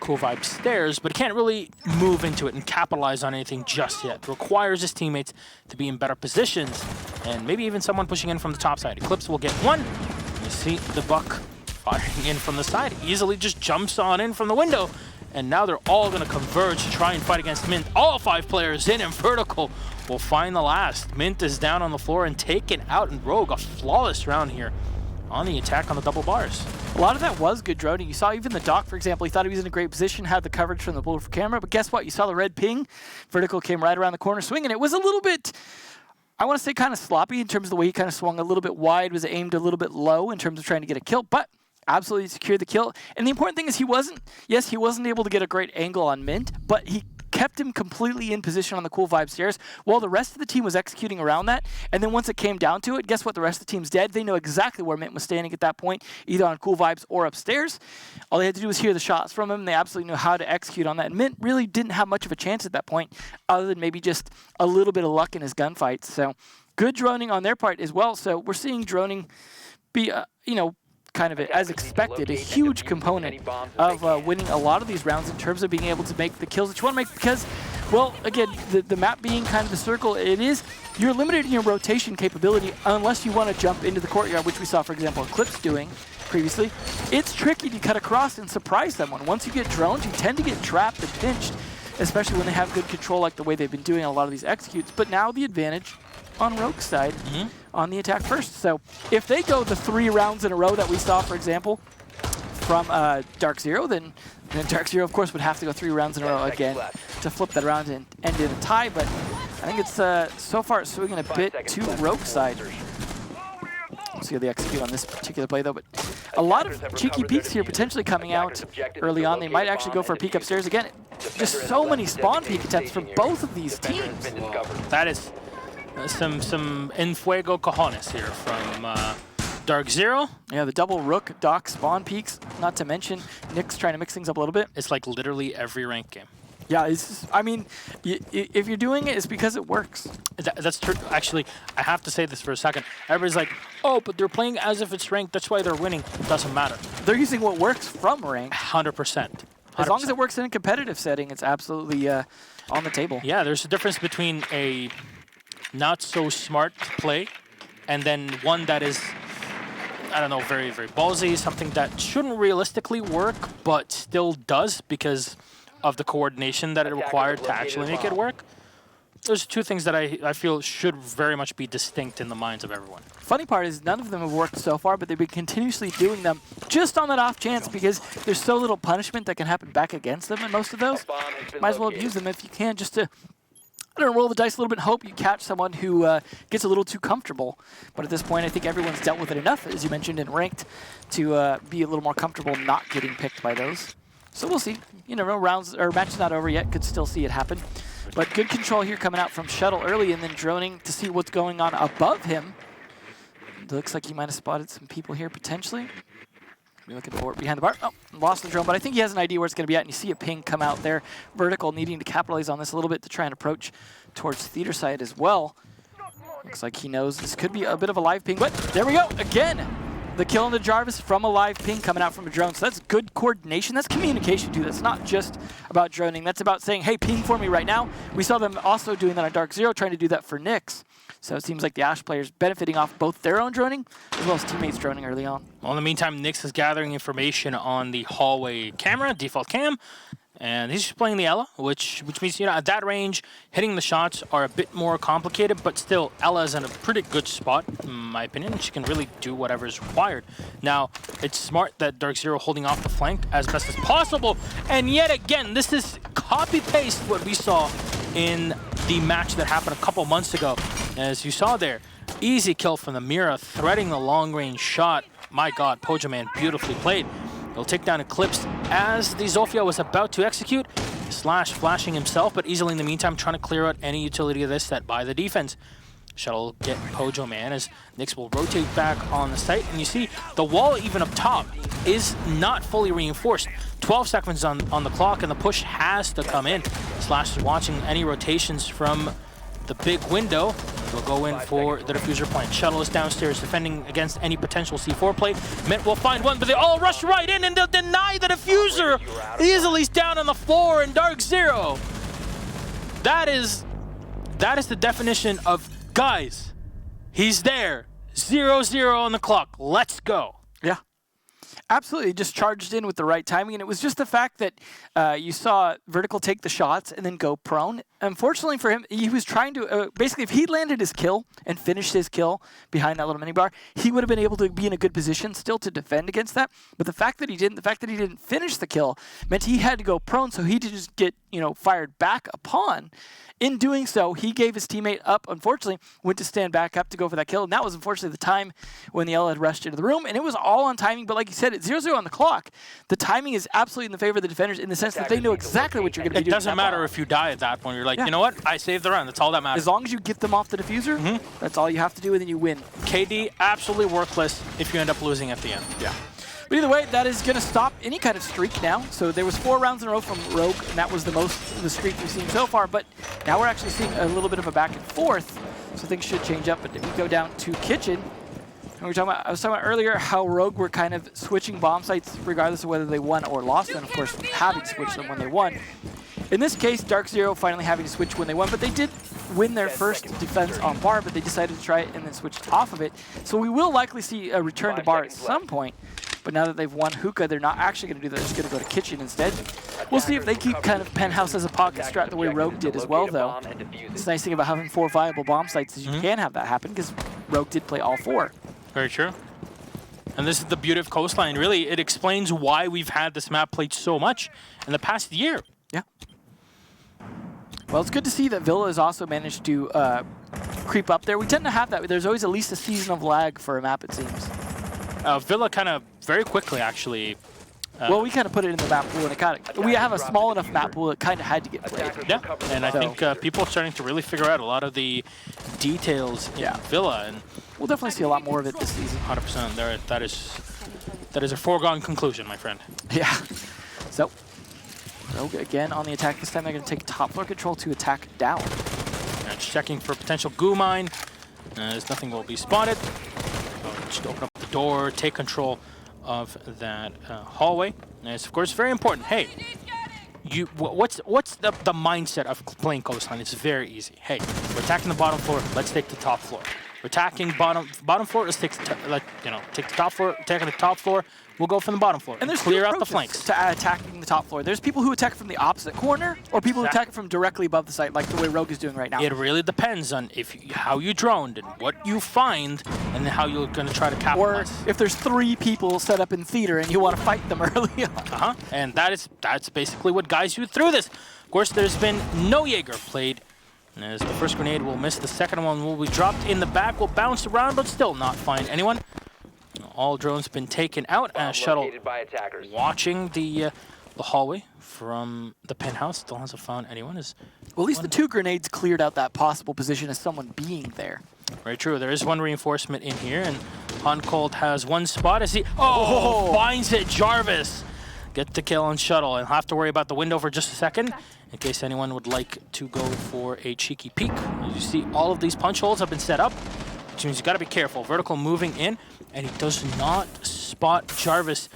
Cool Vibe stairs, but he can't really move into it and capitalize on anything just yet. It requires his teammates to be in better positions, and maybe even someone pushing in from the top side. Eclipse will get one. You see the Buck firing in from the side. Easily just jumps on in from the window, and now they're all going to converge to try and fight against Mint. All 5 players in, and Vertical will find the last. Mint is down on the floor and taken out, and Rogue, a flawless round here on the attack on the double bars. A lot of that was good droning. You saw even the Doc, for example, he thought he was in a great position, had the coverage from the bulletproof camera, but guess what? You saw the red ping. Vertical came right around the corner swinging. It was a little bit, I want to say kind of sloppy in terms of the way he kind of swung a little bit wide, was aimed a little bit low in terms of trying to get a kill, but absolutely secured the kill. And the important thing is he wasn't able to get a great angle on Mint, but he kept him completely in position on the Cool Vibe stairs while the rest of the team was executing around that. And then once it came down to it, guess what? The rest of the team's dead. They know exactly where Mint was standing at that point, either on Cool Vibes or upstairs. All they had to do was hear the shots from him. They absolutely knew how to execute on that. And Mint really didn't have much of a chance at that point, other than maybe just a little bit of luck in his gunfights. So good droning on their part as well. So we're seeing droning be, kind of as expected, a huge component of winning a lot of these rounds in terms of being able to make the kills that you want to make because, well, again, the map being kind of the circle, you're limited in your rotation capability unless you want to jump into the courtyard, which we saw, for example, Eclipse doing previously. It's tricky to cut across and surprise someone. Once you get drones, you tend to get trapped and pinched, especially when they have good control like the way they've been doing a lot of these executes. But now the advantage on Rogue's side on the attack first. So if they go the 3 rounds in a row that we saw, for example, from DarkZero, then DarkZero, of course, would have to go 3 rounds in a row again to flip that around and end in a tie. But I think it's so far swinging a bit to Rogue's side. We'll see how they execute on this particular play, though. But a lot of cheeky peeks here potentially coming out early on. They might actually go for a peek upstairs again. Just so many spawn peek attempts from both of these teams. That is some en fuego cojones here from DarkZero. Yeah, the double Rook, Doc, spawn peeks, not to mention Nick's trying to mix things up a little bit. It's like literally every ranked game. Yeah, I mean, if you're doing it, it's because it works. That's true. Actually, I have to say this for a second. Everybody's like, oh, but they're playing as if it's ranked. That's why they're winning. It doesn't matter. They're using what works from ranked. 100%. As long as it works in a competitive setting, it's absolutely on the table. Yeah, there's a difference between a not so smart play and then one that is, I don't know, very, very ballsy, something that shouldn't realistically work, but still does because of the coordination that it required to actually make it work. There's 2 things that I feel should very much be distinct in the minds of everyone. Funny part is none of them have worked so far, but they've been continuously doing them just on that off chance because there's so little punishment that can happen back against them in most of those. Might as well abuse them if you can, just to, I don't know, roll the dice a little bit and hope you catch someone who gets a little too comfortable. But at this point, I think everyone's dealt with it enough, as you mentioned, in ranked, to be a little more comfortable not getting picked by those. So we'll see. You know, rounds or match is not over yet. Could still see it happen. But good control here coming out from Shuttle early and then droning to see what's going on above him. It looks like he might have spotted some people here potentially. Be looking for it behind the bar. Oh, lost the drone, but I think he has an idea where it's going to be at, and you see a ping come out there. Vertical needing to capitalize on this a little bit to try and approach towards theater side as well. Looks like he knows this could be a bit of a live ping, but there we go. Again, the kill on the Jarvis from a live ping coming out from a drone. So that's good coordination. That's communication too. That's not just about droning. That's about saying, hey, ping for me right now. We saw them also doing that on DarkZero, trying to do that for Nyx. So it seems like the Ash players benefiting off both their own droning as well as teammates droning early on. Well, in the meantime, Nyx is gathering information on the hallway camera, default cam, and he's just playing the Ela, which means, you know, at that range, hitting the shots are a bit more complicated, but still, Ela is in a pretty good spot, in my opinion. She can really do whatever is required. Now, it's smart that DarkZero holding off the flank as best as possible, and yet again, this is copy-paste what we saw in the match that happened a couple months ago. As you saw there, easy kill from the Mira, threading the long-range shot. My God, Pojoman beautifully played. He'll take down Eclipse as the Zofia was about to execute. Slash flashing himself, but easily in the meantime trying to clear out any utility of this set by the defense. Shuttle get Pojoman as Nyx will rotate back on the site. And you see the wall even up top is not fully reinforced. 12 seconds on the clock and the push has to come in. Slash is watching any rotations from the big window. Will go in for the diffuser plant. Shuttle is downstairs defending against any potential C4 play. Mint will find one, but they all rush right in and they'll deny the diffuser. Easily down on the floor in DarkZero. That is the definition of, guys, he's there. 0-0 on the clock. Let's go. Yeah. Absolutely, just charged in with the right timing, and it was just the fact that you saw Vertical take the shots and then go prone. Unfortunately for him, he was trying to, basically if he landed his kill and finished his kill behind that little minibar, he would have been able to be in a good position still to defend against that. But the fact that he didn't finish the kill meant he had to go prone, so he just get fired back upon. In doing so, he gave his teammate up, unfortunately, went to stand back up to go for that kill, and that was unfortunately the time when the L had rushed into the room, and it was all on timing, but like you said, it's 0-0 on the clock. The timing is absolutely in the favor of the defenders in the sense that they know exactly what you're going to be doing. It doesn't matter if you die at that point. You're like, you know what? I saved the round. That's all that matters. As long as you get them off the diffuser, that's all you have to do, and then you win. KD, absolutely worthless if you end up losing at the end. Yeah. But either way, that is going to stop any kind of streak now. So there was 4 rounds in a row from Rogue, and that was the most of the streak we've seen so far. But now we're actually seeing a little bit of a back and forth, so things should change up. But if we go down to Kitchen, and I was talking about earlier how Rogue were kind of switching bomb sites regardless of whether they won or lost, and of course having switched them when they won. In this case, DarkZero finally having to switch when they won, but they did win their first defense on bar, but they decided to try it and then switched off of it. So we will likely see a return to bar at some point. But now that they've won hookah, they're not actually going to do that. They're just going to go to kitchen instead. We'll see if they keep kind of penthouse as a pocket strat the way Rogue did as well, though. It's the nice thing about having 4 viable bomb sites is you can have that happen because Rogue did play all 4. Very true. And this is the beauty of Coastline. Really, it explains why we've had this map played so much in the past year. Yeah. Well, it's good to see that Villa has also managed to creep up there. We tend to have that. There's always at least a season of lag for a map, it seems. Villa kind of very quickly, actually. Well, we kind of put it in the map pool, and we have a small enough map pool that kind of had to get played. Yeah, and I think people are starting to really figure out a lot of the details in Villa, and we'll definitely see a lot more of it this season. 100%. That is a foregone conclusion, my friend. Yeah. So, Rogue again on the attack. This time they're going to take top floor control to attack down. And checking for potential goo mine. As nothing will be spotted. Just open up the door, take control of that hallway. And it's of course very important. Hey, what's the mindset of playing Coastline? It's very easy. Hey, we're attacking the bottom floor. Let's take the top floor. We're attacking bottom floor. Let's take take the top floor. Attacking the top floor. We'll go from the bottom floor. And there's clear out the flanks to attacking the top floor. There's people who attack from the opposite corner, or people who attack it from directly above the site, like the way Rogue is doing right now. It really depends on how you droned and what you find, and how you're going to try to capitalize. Or if there's 3 people set up in theater and you want to fight them early on. And that's basically what guides you through this. Of course, there's been no Jaeger played. As the first grenade will miss, the second one will be dropped in the back, will bounce around, but still not find anyone. All drones been taken out as Shuttle watching the hallway from the penthouse. Still hasn't found anyone. Well, at least the 2 grenades cleared out that possible position as someone being there. Very true. There is one reinforcement in here, and Uncold has 1 spot as he finds it. Jarvis get the kill on Shuttle, and have to worry about the window for just a second in case anyone would like to go for a cheeky peek. As you see, all of these punch holes have been set up, which means you got to be careful. Vertical moving in, and he does not spot Jarvis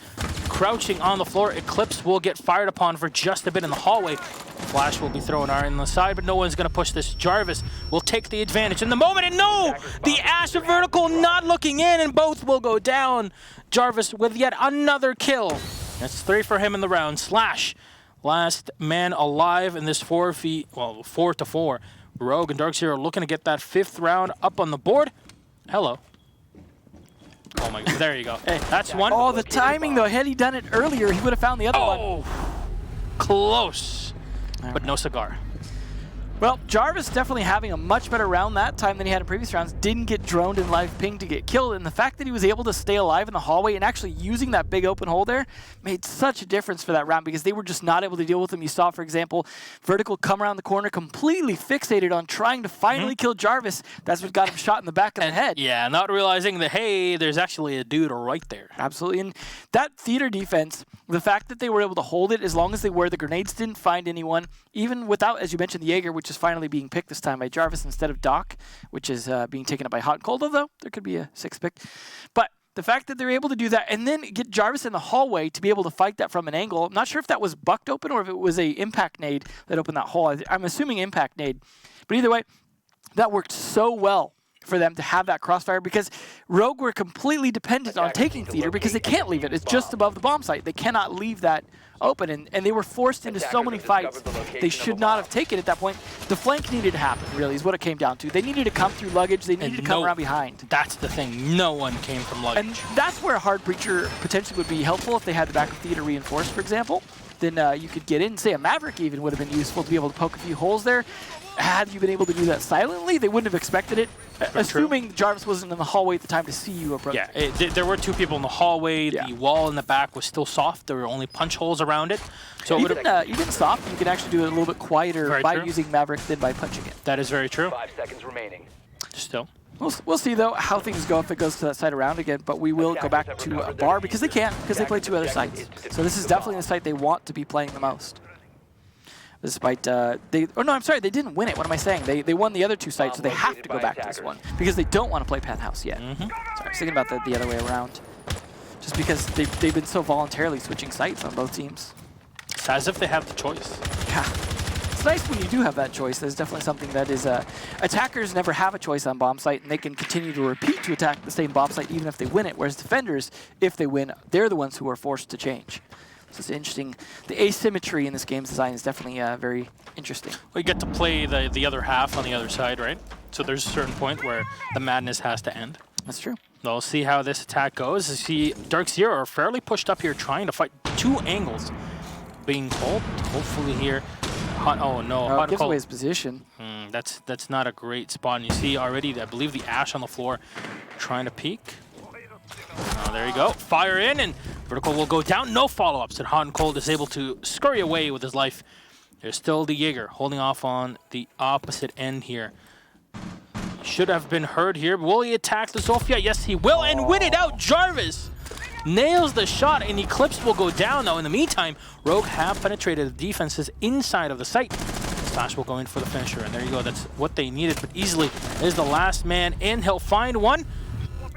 crouching on the floor. Eclipse will get fired upon for just a bit in the hallway. Flash will be thrown on the side, but no one's going to push this. Jarvis will take the advantage in the moment, and no! The Ash of Vertical not looking in, and both will go down. Jarvis with yet another kill. That's 3 for him in the round. Slash, last man alive in this 4-to-4. Rogue and DarkZero looking to get that 5th round up on the board. Hello. Oh my god, there you go. Hey, that's one. Oh, the timing though. Had he done it earlier, he would have found the other one. Close, but no cigar. Well, Jarvis definitely having a much better round that time than he had in previous rounds. Didn't get droned in live ping to get killed, and the fact that he was able to stay alive in the hallway and actually using that big open hole there made such a difference for that round because they were just not able to deal with him. You saw, for example, Vertical come around the corner, completely fixated on trying to finally kill Jarvis. That's what got him shot in the back of the head. Yeah, not realizing that, hey, there's actually a dude right there. Absolutely, and that theater defense, the fact that they were able to hold it as long as they were, the grenades didn't find anyone, even without, as you mentioned, the Jaeger, which is finally being picked this time by Jarvis instead of Doc, which is being taken up by Hot and Cold, although there could be a 6th pick. But the fact that they're able to do that and then get Jarvis in the hallway to be able to fight that from an angle, I'm not sure if that was bucked open or if it was a impact nade that opened that hole. I'm assuming impact nade. But either way, that worked so well for them to have that crossfire because Rogue were completely dependent on taking theater because they can't leave it. It's just above the bomb site. They cannot leave that open, and they were forced into so many fights they should not have taken at that point. The flank needed to happen, really, is what it came down to. They needed to come through luggage. They needed to come around behind. That's the thing. No one came from luggage. And that's where a hard breacher potentially would be helpful if they had the back of theater reinforced, for example. then you could get in. Say a Maverick even would have been useful to be able to poke a few holes there. Had you been able to do that silently, they wouldn't have expected it. Assuming Jarvis wasn't in the hallway at the time to see you approach. Yeah, there were 2 people in the hallway. Yeah. The wall in the back was still soft. There were only punch holes around it. So even soft, you can actually do it a little bit quieter by using Maverick than by punching it. That is very true. 5 seconds remaining. Still. We'll see, though, how things go if it goes to that side around again, but we will go back to a bar because they can, because they play 2 other sites. So this is definitely the site they want to be playing the most. Despite, they didn't win it. What am I saying? They won the other 2 sites, so they have to go back to this one because they don't want to play Penthouse yet. Sorry, I was thinking about that the other way around. Just because they've been so voluntarily switching sites on both teams. It's as if they have the choice. Yeah. It's nice when you do have that choice. There's definitely something that is, attackers never have a choice on bomb site, and they can continue to repeat to attack the same bomb site even if they win it, whereas defenders, if they win, they're the ones who are forced to change. So it's interesting. The asymmetry in this game's design is definitely very interesting. Well, you get to play the other half on the other side, right? So there's a certain point where the madness has to end. That's true. We'll see how this attack goes. You see DarkZero are fairly pushed up here trying to fight 2 angles being pulled. Hopefully here. Oh no! It gives away his position. That's not a great spot. And you see already, I believe, the Ash on the floor trying to peek. Oh, there you go. Fire in, and Vertical will go down. No follow-ups, and Hot and Cold is able to scurry away with his life. There's still the Jaeger holding off on the opposite end here. Should have been heard here. Will he attack the Zofia? Yes, he will, and win it out. Jarvis nails the shot, and Eclipse will go down. Now, in the meantime, Rogue have penetrated the defenses inside of the site. Slash will go in for the finisher, and there you go. That's what they needed, but easily is the last man in. He'll find one.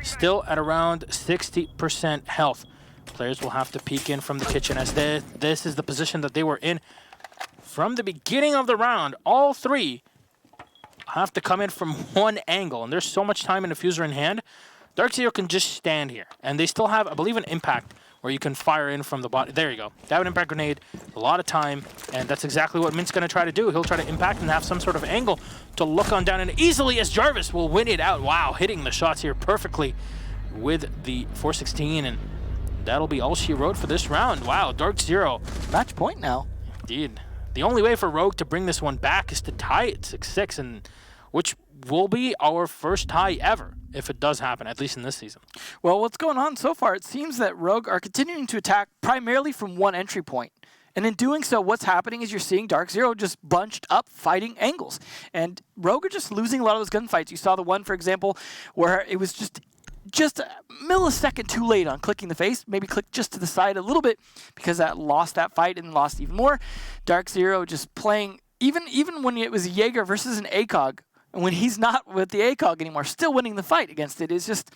Still at around 60% health. Players will have to peek in from the kitchen as this is the position that they were in from the beginning of the round. All 3 have to come in from one angle, and there's so much time in the fuser in hand. DarkZero can just stand here, and they still have, I believe, an impact where you can fire in from the bottom. There you go. They have an impact grenade, a lot of time, and that's exactly what Mint's going to try to do. He'll try to impact and have some sort of angle to look on down, and easily as Jarvis will win it out. Wow, hitting the shots here perfectly with the 416, and that'll be all she wrote for this round. Wow, DarkZero. Match point now. Indeed. The only way for Rogue to bring this one back is to tie it 6-6, and which will be our first tie ever, if it does happen, at least in this season. Well, what's going on so far, it seems that Rogue are continuing to attack primarily from one entry point. And in doing so, what's happening is you're seeing DarkZero just bunched up fighting angles. And Rogue are just losing a lot of those gunfights. You saw the one, for example, where it was just a millisecond too late on clicking the face. Maybe click just to the side a little bit because that lost that fight and lost even more. DarkZero just playing, even when it was a Jaeger versus an ACOG, and when he's not with the ACOG anymore, still winning the fight against it is just,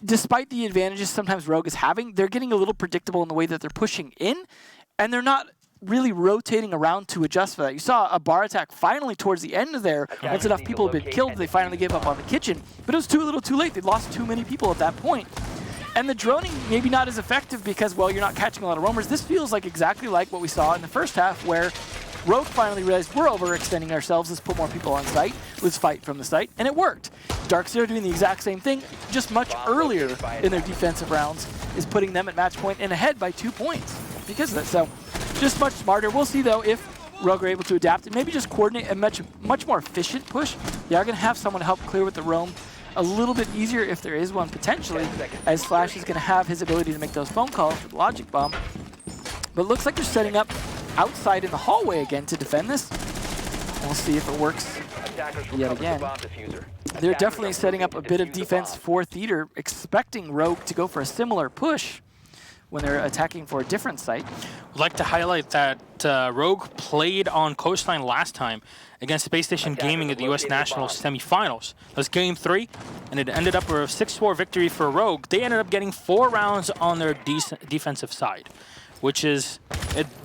despite the advantages sometimes Rogue is having, they're getting a little predictable in the way that they're pushing in, and they're not really rotating around to adjust for that. You saw a bar attack finally towards the end of there. Once enough people had been killed, they finally gave up on the kitchen, but it was a little too late. They'd lost too many people at that point. And the droning, maybe not as effective because, well, you're not catching a lot of roamers. This feels like exactly like what we saw in the first half where Rogue finally realized we're overextending ourselves. Let's put more people on site. Let's fight from the site. And it worked. DarkZero doing the exact same thing, just much earlier in their defensive rounds, is putting them at match point and ahead by 2 points because of that. So just much smarter. We'll see, though, if Rogue are able to adapt and maybe just coordinate a much more efficient push. They are going to have someone to help clear with the roam a little bit easier if there is one potentially, as Flash is going to have his ability to make those phone calls with Logic Bomb. But it looks like they're setting up outside in the hallway again to defend this. We'll see if it works yet again. They're definitely setting up a bit of defense for Theater, expecting Rogue to go for a similar push when they're attacking for a different site. I'd like to highlight that Rogue played on Coastline last time against Space Station Gaming at the US National semifinals. That was game 3, and it ended up with a 6-4 victory for Rogue. They ended up getting 4 rounds on their defensive side, which is,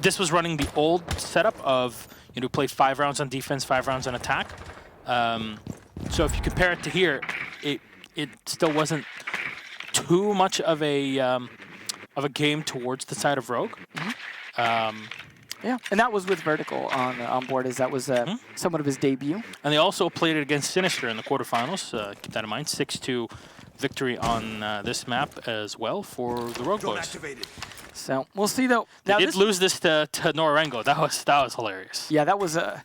this was running the old setup of, you know, play 5 rounds on defense, 5 rounds on attack. So if you compare it to here, it still wasn't too much of a game towards the side of Rogue. Yeah, and that was with Vertical on board, as that was somewhat of his debut. And they also played it against Sinister in the quarterfinals. Keep that in mind. 6-2 victory on this map as well for the Rogue boys. So we'll see though. They Now did lose this to Norengo. That was hilarious. Yeah, that was a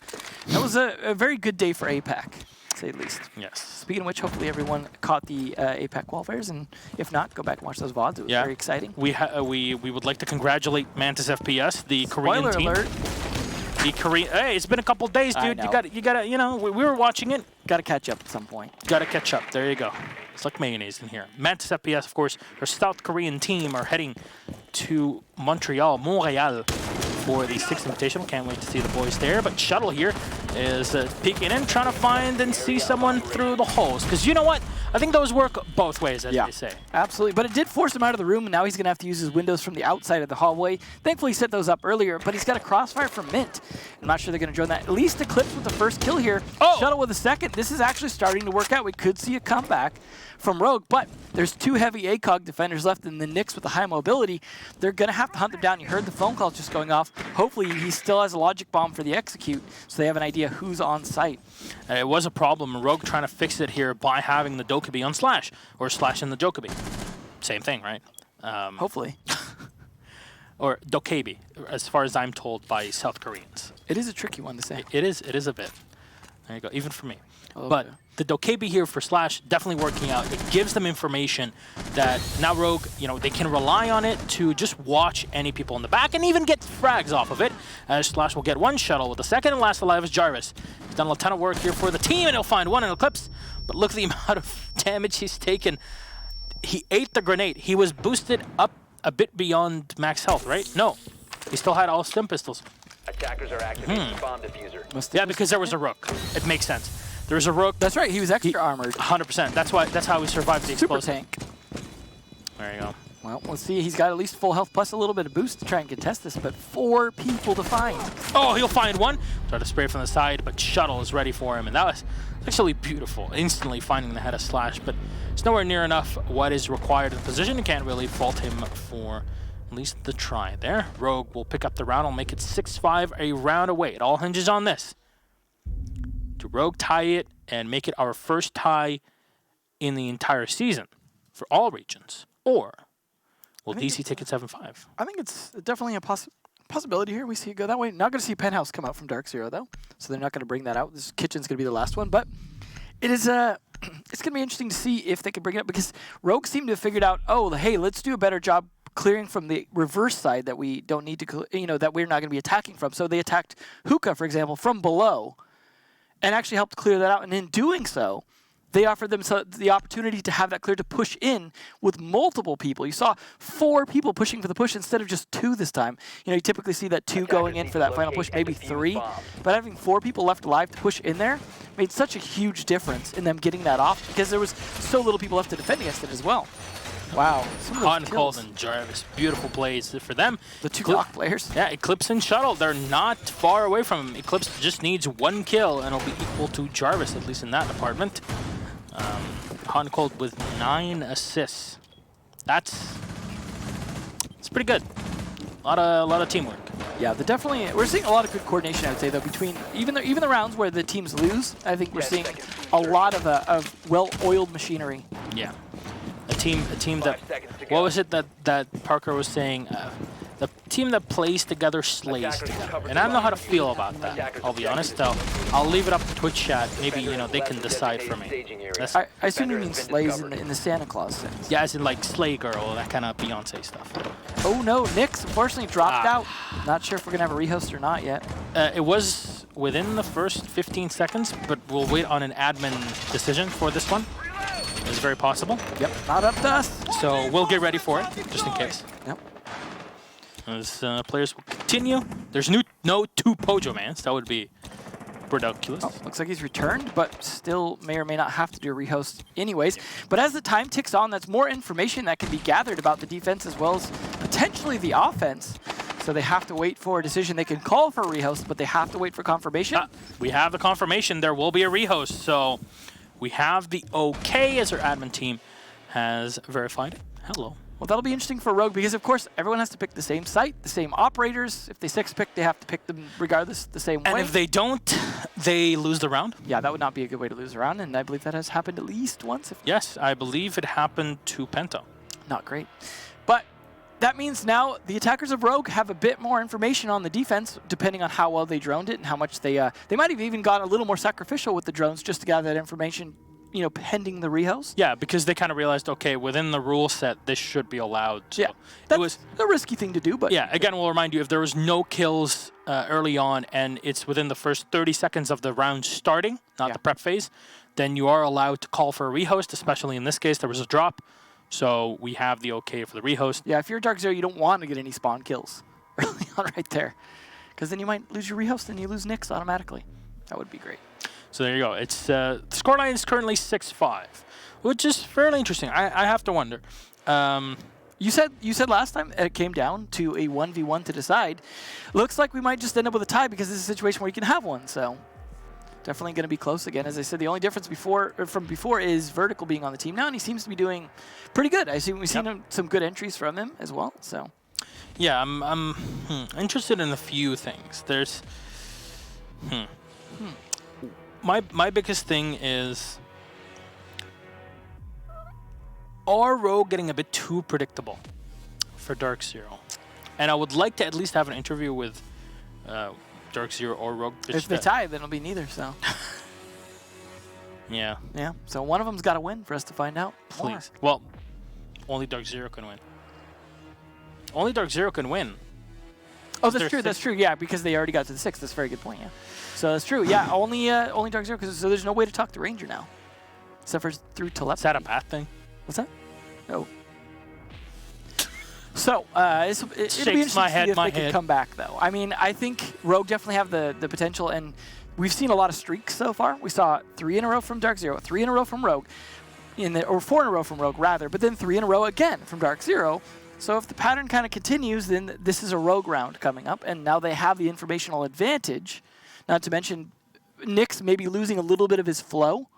very good day for APAC, to say the least. Yes. Speaking of which, hopefully everyone caught the APAC qualifiers, and if not, go back and watch those VODs. It was very exciting. We would like to congratulate Mantis FPS, the Korean Spoiler team. alert. The Korean. Hey, it's been a couple days, dude. I know. You gotta. You know, we were watching it. Got to catch up at some point. Gotta catch up. There you go. It's like mayonnaise in here. Mantis FPS, of course, our South Korean team are heading to Montreal for the 6th Invitational. Can't wait to see the boys there. But Shuttle here is peeking in, trying to find and see someone through the holes. Because you know what? I think those work both ways, as they say. Absolutely. But it did force him out of the room, and now he's going to have to use his windows from the outside of the hallway. Thankfully, he set those up earlier, but he's got a crossfire from Mint. I'm not sure they're going to join that. At least Eclipse with the first kill here. Oh! Shuttle with a second. This is actually starting to work out. We could see a comeback from Rogue, but there's 2 heavy ACOG defenders left, and the Knicks with the high mobility, they're going to have to hunt them down. You heard the phone calls just going off. Hopefully, he still has a logic bomb for the execute, so they have an idea who's on site. It was a problem. Rogue trying to fix it here by having the Dokkaebi on Slash, or Slash in the Dokkaebi. Same thing, right? Hopefully. Or Dokkaebi, as far as I'm told by South Koreans. It is a tricky one to say. It is a bit. There you go, even for me. Oh, But okay. the Dokkaebi here for Slash, definitely working out. It gives them information that now Rogue, they can rely on it to just watch any people in the back and even get frags off of it. As Slash will get 1 Shuttle with the second and last alive is Jarvis. He's done a ton of work here for the team, and he'll find 1 in Eclipse. But look at the amount of damage he's taken. He ate the grenade. He was boosted up a bit beyond max health, right? No. He still had all stim pistols. Attackers are activating bomb diffuser. Yeah, because there was a Rook. It makes sense. There was a Rook. That's right. He was extra armored. 100%. That's how he survived the Super explosive. tank. There you go. Well, let's see. He's got at least full health plus a little bit of boost to try and contest this, but 4 people to find. Oh, he'll find 1. Try to spray from the side, but Shuttle is ready for him, and that was actually beautiful. Instantly finding the head of Slash, but it's nowhere near enough what is required in the position. You can't really fault him for at least the try there. Rogue will pick up the round. I'll make it 6-5, a round away. It all hinges on this. To Rogue tie it and make it our first tie in the entire season for all regions, or will DC take it 7-5? I think it's definitely a possibility here. We see it go that way. Not going to see Penthouse come out from DarkZero, though, so they're not going to bring that out. This Kitchen's going to be the last one, but it is it's going to be interesting to see if they can bring it up, because Rogue seemed to have figured out, oh, hey, let's do a better job clearing from the reverse side that we don't need to, that we're not going to be attacking from. So they attacked Hookah, for example, from below, and actually helped clear that out. And in doing so, they offered them the opportunity to have that clear to push in with multiple people. You saw 4 people pushing for the push instead of just 2 this time. You typically see that 2 going in for that final push, maybe 3. But having 4 people left alive to push in there made such a huge difference in them getting that off, because there was so little people left to defend against it as well. Wow. Hot and Cold and Jarvis. Beautiful plays for them. The 2 Doc players. Yeah, Eclipse and Shuttle, they're not far away from him. Eclipse just needs 1 kill, and it'll be equal to Jarvis, at least in that department. Hot and Cold with 9 assists. It's pretty good. A lot of teamwork. Yeah, we're seeing a lot of good coordination, I would say, though, between even the rounds where the teams lose. I think we're seeing a lot of well-oiled machinery. Yeah, a team that. What was it that Parker was saying? The team that plays together slays together, and I don't know how to feel about that. I'll be honest. I'll leave it up to Twitch chat. Maybe they can decide for me. I assume you mean slays in the Santa Claus sense. Yeah, as in like Slay Girl, that kind of Beyonce stuff. Oh no, Nyx unfortunately dropped out. Not sure if we're gonna have a rehost or not yet. It was within the first 15 seconds, but we'll wait on an admin decision for this one. It's very possible. Yep, not up to us. So we'll get ready for it, just in case. Yep. As players will continue. There's no 2 Pojo Mans. That would be ridiculous. Oh, looks like he's returned, but still may or may not have to do a rehost anyways. But as the time ticks on, that's more information that can be gathered about the defense as well as potentially the offense. So they have to wait for a decision. They can call for a rehost, but they have to wait for confirmation. We have the confirmation. There will be a rehost. So we have the okay as our admin team has verified it. Hello. Well, that'll be interesting for Rogue because, of course, everyone has to pick the same site, the same operators. If they 6-pick, they have to pick them regardless the same way. And if they don't, they lose the round? Yeah, that would not be a good way to lose a round, and I believe that has happened at least once. Yes, I believe it happened to Penta. Not great. But that means now the attackers of Rogue have a bit more information on the defense, depending on how well they droned it and how much they might have even got a little more sacrificial with the drones just to gather that information, you know, pending the rehost. Yeah, because they kind of realized, okay, within the rule set, this should be allowed. So Yeah, that's a risky thing to do, but yeah, again, we'll remind you, if there was no kills early on and it's within the first 30 seconds of the round starting, not the prep phase, then you are allowed to call for a rehost, especially in this case, there was a drop. So we have the okay for the rehost. Yeah, if you're DarkZero, you don't want to get any spawn kills early on right there. Because then you might lose your rehost and you lose Nyx automatically. That would be great. So there you go. It's the scoreline is currently 6-5, which is fairly interesting. I have to wonder. You said last time it came down to a 1v1 to decide. Looks like we might just end up with a tie because this is a situation where you can have one. So definitely going to be close again. As I said, the only difference from before is Vertical being on the team now, and he seems to be doing pretty good. We've seen some good entries from him as well. So yeah, I'm interested in a few things. There's my biggest thing is, are Rogue getting a bit too predictable for DarkZero? And I would like to at least have an interview with DarkZero or Rogue. If they tie, then it'll be neither, so. Yeah. Yeah, so one of them's got to win for us to find out. Please. Well, only DarkZero can win. Only DarkZero can win. Oh, that's true, that's true. Yeah, because they already got to the 6th. That's a very good point, yeah. So that's true. Yeah, only DarkZero, so there's no way to talk to Ranger now. Except for through telepathy. Is that a bad thing? What's that? No. So, it'll be interesting to see if they can come back, though. I mean, I think Rogue definitely have the potential, and we've seen a lot of streaks so far. We saw 3 in a row from DarkZero, 3 in a row from Rogue, or 4 in a row from Rogue, rather, but then 3 in a row again from DarkZero. So if the pattern kind of continues, then this is a Rogue round coming up, and now they have the informational advantage, not to mention Nyx maybe losing a little bit of his flow.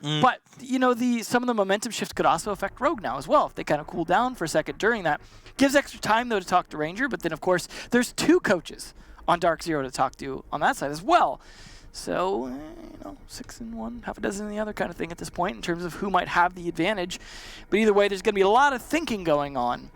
But, you know, some of the momentum shift could also affect Rogue now as well. If they kind of cool down for a second during that. Gives extra time, though, to talk to Ranger. But then, of course, there's 2 coaches on DarkZero to talk to on that side as well. So, you know, 6 in one, half a dozen in the other kind of thing at this point in terms of who might have the advantage. But either way, there's going to be a lot of thinking going on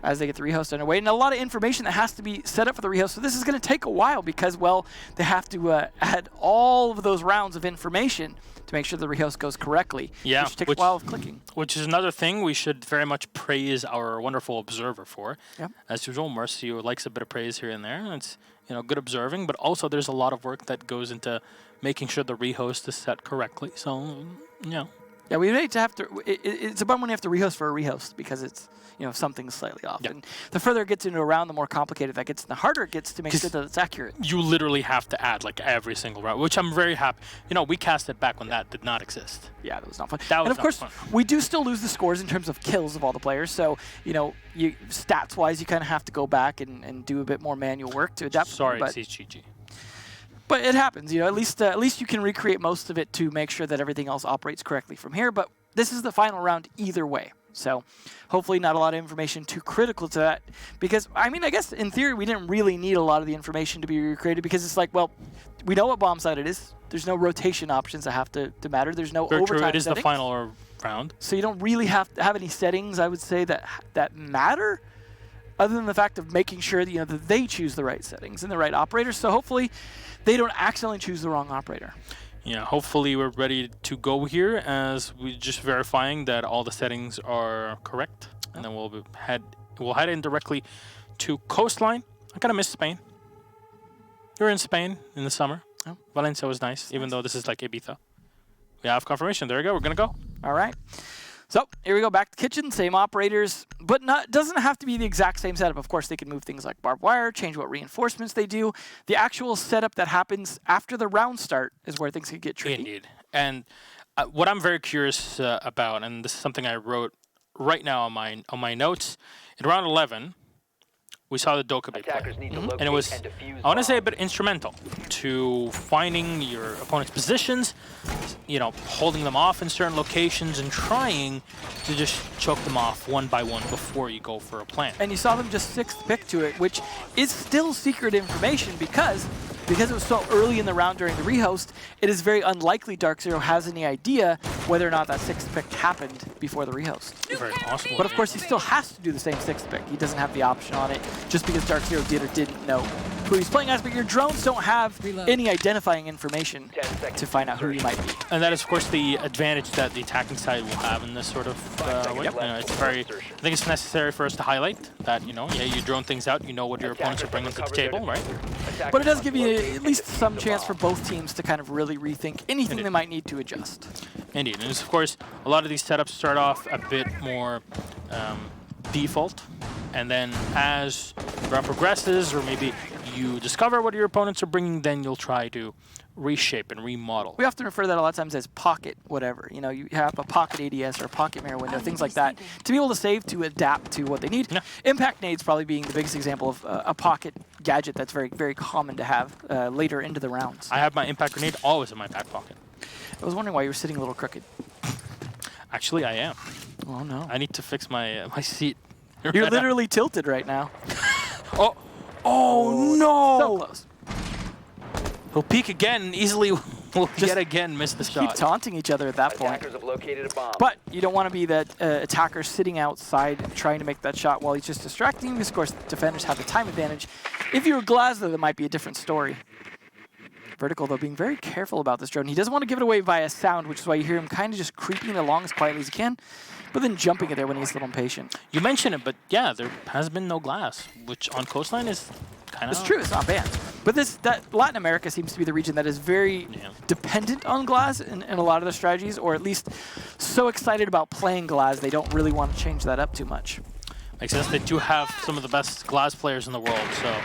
as they get the rehost underway, and a lot of information that has to be set up for the rehost. So this is going to take a while because, well, they have to add all of those rounds of information to make sure the rehost goes correctly. Yeah, which takes a while of clicking. Which is another thing we should very much praise our wonderful observer for. Yep. As usual, Marcio likes a bit of praise here and there. It's, you know, good observing, but also there's a lot of work that goes into making sure the rehost is set correctly. So, yeah. Yeah, we need to have to. It's a bummer when you have to rehost for a rehost because it's, you know, something's slightly off. Yep. And the further it gets into a round, the more complicated that gets, and the harder it gets to make sure that it's accurate. You literally have to add like every single round, which I'm very happy. You know, we cast it back when that did not exist. Yeah, that was not fun. That was and of course, fun. we do still lose the scores in terms of kills of all the players. So, you know, stats-wise, you kind of have to go back and do a bit more manual work to adapt. Sorry, CGG. But it happens, you know. At least you can recreate most of it to make sure that everything else operates correctly from here. But this is the final round either way. So hopefully not a lot of information too critical to that. Because, I mean, I guess in theory we didn't really need a lot of the information to be recreated because it's like, well, we know what bomb site it is. There's no rotation options that have to matter. There's no overtime settings. It is the final round. So you don't really have to have any settings, I would say, that matter, other than the fact of making sure that, you know, that they choose the right settings and the right operator. So hopefully they don't accidentally choose the wrong operator. Yeah, hopefully we're ready to go here as we're just verifying that all the settings are correct. And then we'll head in directly to Coastline. I kind of miss Spain. We were in Spain in the summer. Oh. Valencia was nice, even though this is like Ibiza. We have confirmation. There we go. We're going to go. All right. So here we go, back to the kitchen, same operators, but doesn't have to be the exact same setup. Of course, they can move things like barbed wire, change what reinforcements they do. The actual setup that happens after the round start is where things could get tricky. Indeed. And what I'm very curious about, and this is something I wrote right now on my notes, in round 11, we saw the Dokkaebi play. And it was, I want to say, a bit instrumental to finding your opponent's positions, you know, holding them off in certain locations and trying to just choke them off one by one before you go for a plant. And you saw them just 6th pick to it, which is still secret information because because it was so early in the round during the rehost, it is very unlikely DarkZero has any idea whether or not that 6th pick happened before the rehost. Very possible. But of course, he still has to do the same 6th pick. He doesn't have the option on it just because DarkZero did or didn't know who he's playing as, but your drones don't have any identifying information to find out who you might be. And that is, of course, the advantage that the attacking side will have in this sort of way. You know, it's very, I think it's necessary for us to highlight that, you know, yeah, you drone things out, you know what your opponents are bringing to the table, right? But it does give you at least some chance for both teams to kind of really rethink anything they might need to adjust. Indeed. And of course, a lot of these setups start off a bit more default, and then as the round progresses, or maybe you discover what your opponents are bringing, then you'll try to reshape and remodel. We often refer to that a lot of times as pocket whatever. You know, you have a pocket ADS or a pocket mirror window, things like that, to be able to save, to adapt to what they need. Yeah. Impact nades probably being the biggest example of a pocket gadget that's very, very common to have later into the rounds. I have my impact grenade always in my back pocket. I was wondering why you were sitting a little crooked. Actually, I am. Oh no. I need to fix my my seat. You're literally tilted right now. Oh. Oh no! So close. He'll peek again and easily will yet again miss the shot. Keep taunting each other at that point. Attackers have located a bomb. But you don't want to be that attacker sitting outside trying to make that shot while he's just distracting, because of course defenders have the time advantage. If you were Glaz, though, that might be a different story. Vertical, though, being very careful about this drone. He doesn't want to give it away via sound, which is why you hear him kind of just creeping along as quietly as he can, but then jumping it there when he's a little impatient. You mentioned it, but yeah, there has been no glass, which on coastline is kind of... It's true, it's not banned. But that Latin America seems to be the region that is very dependent on glass in a lot of their strategies, or at least so excited about playing glass, they don't really want to change that up too much. Makes sense. They do have some of the best glass players in the world, so...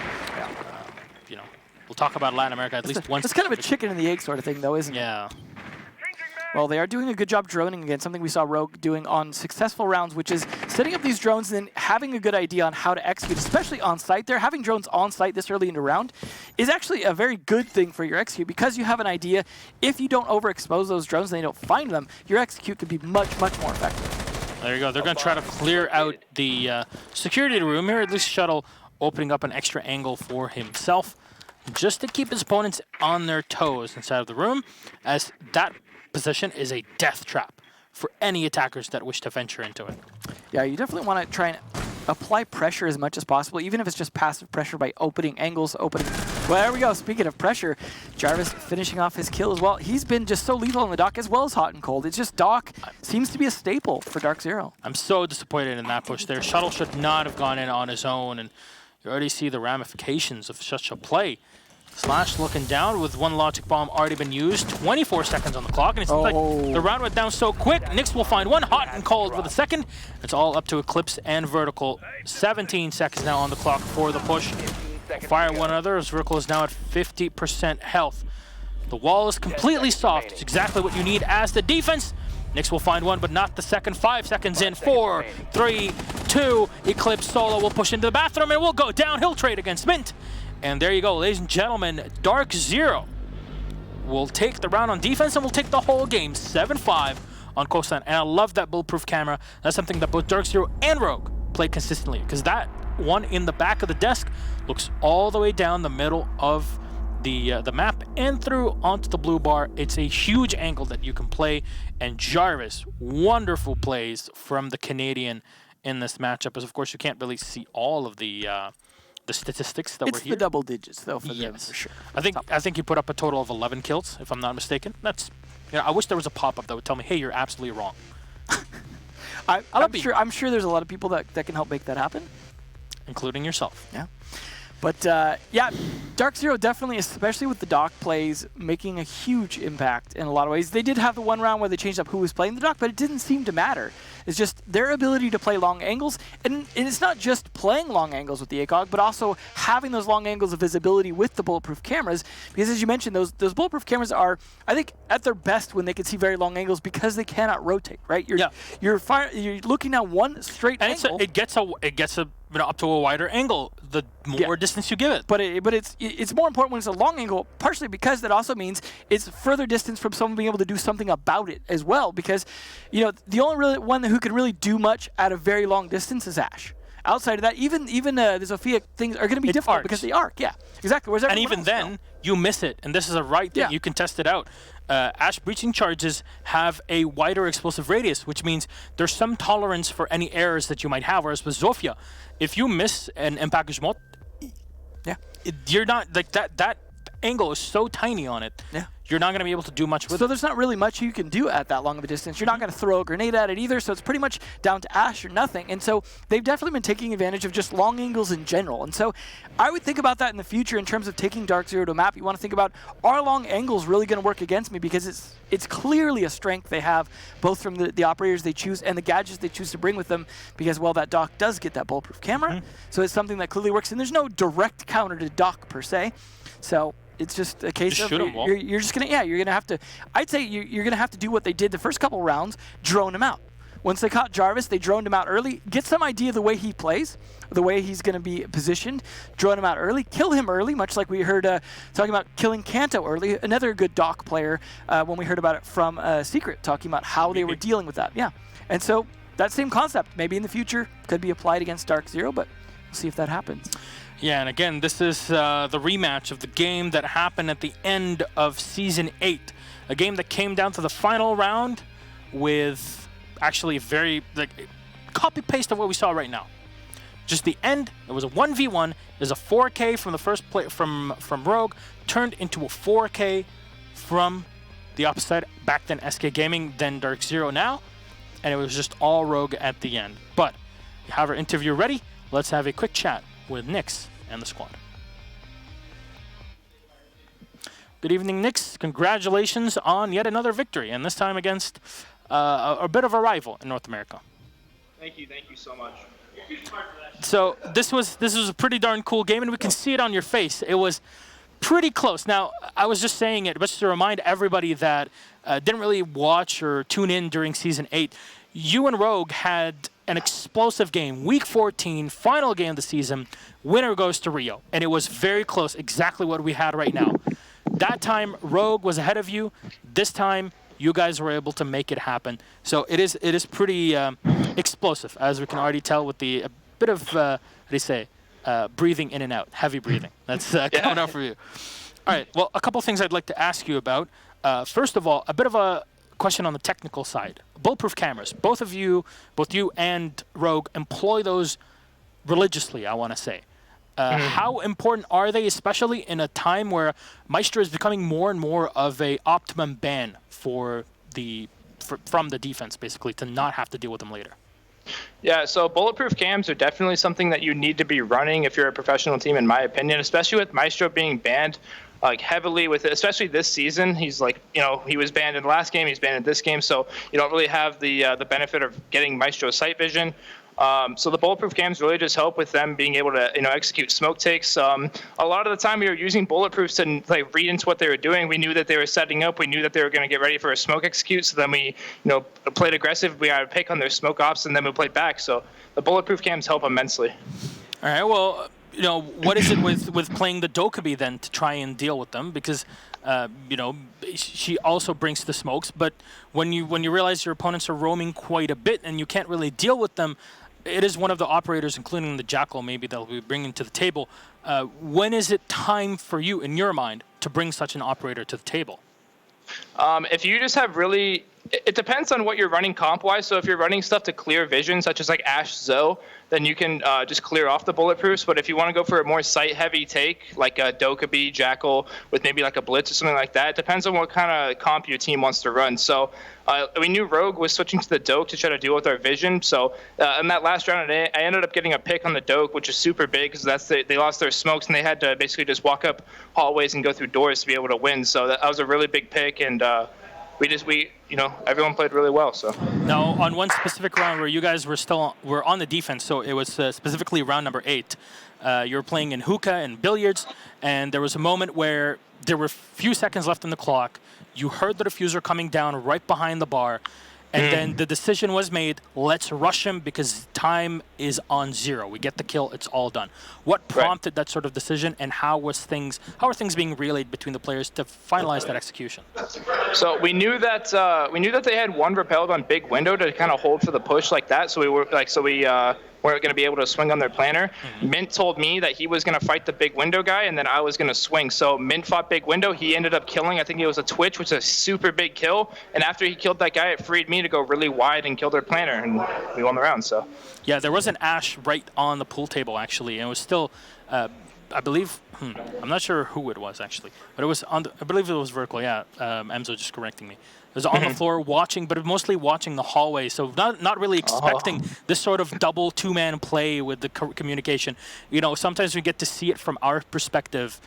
you know, we'll talk about Latin America at least once. It's kind of a chicken and the egg sort of thing, though, isn't it? Yeah. Well, they are doing a good job droning again, something we saw Rogue doing on successful rounds, which is setting up these drones and then having a good idea on how to execute, especially on site there. Having drones on site this early in the round is actually a very good thing for your execute, because you have an idea. If you don't overexpose those drones and they don't find them, your execute could be much, much more effective. There you go. They're going to try to clear out the security room here. This shuttle opening up an extra angle for himself, just to keep his opponents on their toes inside of the room, as that position is a death trap for any attackers that wish to venture into it. Yeah, you definitely want to try and apply pressure as much as possible, even if it's just passive pressure by opening angles, opening... Well, there we go. Speaking of pressure, Jarvis finishing off his kill as well. He's been just so lethal on the Doc, as well as hot and cold. It's just Doc seems to be a staple for DarkZero. I'm so disappointed in that push there. Shuttle should not have gone in on his own, and you already see the ramifications of such a play. Slash looking down with one logic bomb already been used. 24 seconds on the clock, and it seems like the round went down so quick. Nyx will find one, hot and cold with a second. It's all up to Eclipse and Vertical. 17 seconds now on the clock for the push. Fire one another as Vertical is now at 50% health. The wall is completely soft. It's exactly what you need as the defense. Nyx will find one, but not the second. 5 seconds in. 4, 3, 2. Eclipse solo will push into the bathroom and will go down. He'll trade against Mint. And there you go, ladies and gentlemen, DarkZero will take the round on defense and will take the whole game, 7-5 on coastline. And I love that bulletproof camera. That's something that both DarkZero and Rogue play consistently, because that one in the back of the desk looks all the way down the middle of the map and through onto the blue bar. It's a huge angle that you can play, and Jarvis, wonderful plays from the Canadian in this matchup, as of course you can't really see all of the statistics that were here. It's the double digits, though, for them, for sure. I think he put up a total of 11 kills, if I'm not mistaken. That's, you know, I wish there was a pop-up that would tell me, hey, you're absolutely wrong. I'm sure there's a lot of people that can help make that happen. Including yourself. Yeah. But, yeah, DarkZero definitely, especially with the Doc plays, making a huge impact in a lot of ways. They did have the one round where they changed up who was playing the Doc, but it didn't seem to matter. It's just their ability to play long angles, and it's not just playing long angles with the ACOG, but also having those long angles of visibility with the bulletproof cameras, because as you mentioned, those bulletproof cameras are, I think, at their best when they can see very long angles, because they cannot rotate, right? You're looking at one straight angle. It gets up to a wider angle the more distance you give it. But it's more important when it's a long angle, partially because that also means it's further distance from someone being able to do something about it as well. Because, you know, the only one who can really do much at a very long distance is Ash. outside of that, even the Zofia things are going to be difficult because they arc. Yeah, exactly. Whereas and even then, you miss it, and this is a right that you can test it out. Ash breaching charges have a wider explosive radius, which means there's some tolerance for any errors that you might have. Whereas with Zofia, if you miss an empagement, you're not like that angle is so tiny on it. Yeah. You're not going to be able to do much with it. So there's not really much you can do at that long of a distance. You're not going to throw a grenade at it either, so it's pretty much down to Ash or nothing. And so they've definitely been taking advantage of just long angles in general. And so I would think about that in the future in terms of taking DarkZero to a map. You want to think about, are long angles really going to work against me? Because it's clearly a strength they have, both from the operators they choose and the gadgets they choose to bring with them, because, well, that Doc does get that bulletproof camera. So it's something that clearly works. And there's no direct counter to Doc per se. So it's just a case of you're just gonna you're gonna have to. I'd say you're gonna have to do what they did the first couple rounds, drone him out. Once they caught Jarvis, they droned him out early. Get some idea of the way he plays, the way he's gonna be positioned. Drone him out early, kill him early, much like we heard talking about killing Kanto early. Another good Doc player when we heard about it from Secret, talking about how they were dealing with that. Yeah, and so that same concept maybe in the future could be applied against DarkZero, but we'll see if that happens. Yeah, and again, this is the rematch of the game that happened at the end of Season 8. A game that came down to the final round with actually very copy-paste of what we saw right now. Just the end, it was a 1v1. There's a 4K from the first play from Rogue, turned into a 4K from the opposite side. Back then SK Gaming, then DarkZero now. And it was just all Rogue at the end. But you have our interview ready. Let's have a quick chat with Nix and the squad. Good evening, Nix. Congratulations on yet another victory, and this time against a bit of a rival in North America. Thank you so much. So this was a pretty darn cool game, and we can see it on your face. It was pretty close. Now, I was just saying it, just to remind everybody that didn't really watch or tune in during Season 8, you and Rogue had an explosive game. Week 14, final game of the season. Winner goes to Rio. And it was very close, exactly what we had right now. That time, Rogue was ahead of you. This time, you guys were able to make it happen. So it is pretty explosive, as we can already tell with the bit of, breathing in and out, heavy breathing. That's coming out for you. All right, well, a couple things I'd like to ask you about. First of all, a bit of a question on the technical side. Bulletproof cameras. Both you and Rogue employ those religiously, I want to say. How important are they, especially in a time where Maestro is becoming more and more of a optimum ban from the defense, basically, to not have to deal with them later? Yeah, so bulletproof cams are definitely something that you need to be running if you're a professional team, in my opinion, especially with Maestro being banned heavily with it, especially this season. He's he was banned in the last game, he's banned in this game, so you don't really have the benefit of getting Maestro sight vision. So the bulletproof cams really just help with them being able to execute smoke takes. A lot of the time we were using bulletproofs to read into what they were doing. We knew that they were setting up. We knew that they were going to get ready for a smoke execute. So then we played aggressive. We had to pick on their smoke ops, and then we played back. So the bulletproof cams help immensely. All right. Well, what is it with playing the Dokkaebi then to try and deal with them? Because she also brings the smokes, but when you realize your opponents are roaming quite a bit and you can't really deal with them, it is one of the operators, including the Jackal, maybe they'll be bringing to the table. When is it time for you, in your mind, to bring such an operator to the table? If you just have really, it depends on what you're running comp-wise. So if you're running stuff to clear vision, such as like Ash Zo, then you can just clear off the bulletproofs. But if you want to go for a more sight-heavy take, like a Dokkaebi, Jackal, with maybe like a Blitz or something like that, it depends on what kind of comp your team wants to run. So we knew Rogue was switching to the Doke to try to deal with our vision. So in that last round, I ended up getting a pick on the Doke, which is super big because they lost their smokes and they had to basically just walk up hallways and go through doors to be able to win. So that was a really big pick, and everyone played really well. So now on one specific round where you guys were on the defense, so it was specifically round number 8. You were playing in hookah and billiards, and there was a moment where there were a few seconds left on the clock. You heard the diffuser coming down right behind the bar, and then the decision was made, let's rush him because time is on 0. We get the kill, it's all done. What prompted that sort of decision, and how are things being relayed between the players to finalize that execution? So we knew that they had one repelled on big window to kind of hold for the push like that. So we weren't going to be able to swing on their planner. Mint told me that he was going to fight the big window guy, and then I was going to swing. So Mint fought big window. He ended up killing, I think it was a Twitch, which is a super big kill. And after he killed that guy, it freed me to go really wide and kill their planner, and we won the round. So Yeah, there was an Ash right on the pool table, actually, and it was still, I believe, I'm not sure who it was, actually, but it was on the, I believe it was vertical, yeah, Emzo just correcting me. It was on the floor watching, but mostly watching the hallway, so not really expecting this sort of double two-man play with the communication. You know, sometimes we get to see it from our perspective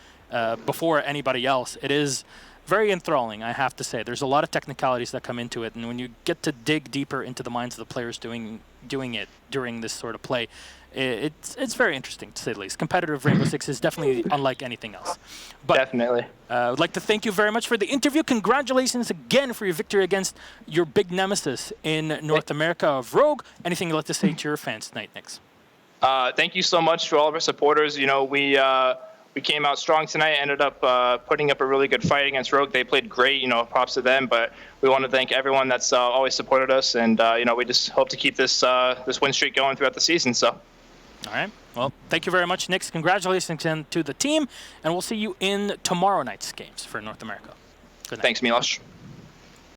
before anybody else. It is very enthralling, I have to say. There's a lot of technicalities that come into it, and when you get to dig deeper into the minds of the players doing it during this sort of play, it's very interesting, to say the least. Competitive Rainbow Six is definitely unlike anything else. But definitely. I would like to thank you very much for the interview. Congratulations again for your victory against your big nemesis in North America of Rogue. Anything you'd like to say to your fans tonight, Nix? Thank you so much to all of our supporters. You know, we came out strong tonight, ended up putting up a really good fight against Rogue. They played great, you know, props to them. But we want to thank everyone that's always supported us, and you know, we just hope to keep this this win streak going throughout the season. So. All right. Well, thank you very much, Nix. Congratulations again to the team, and we'll see you in tomorrow night's games for North America. Good night. Thanks, Milosh.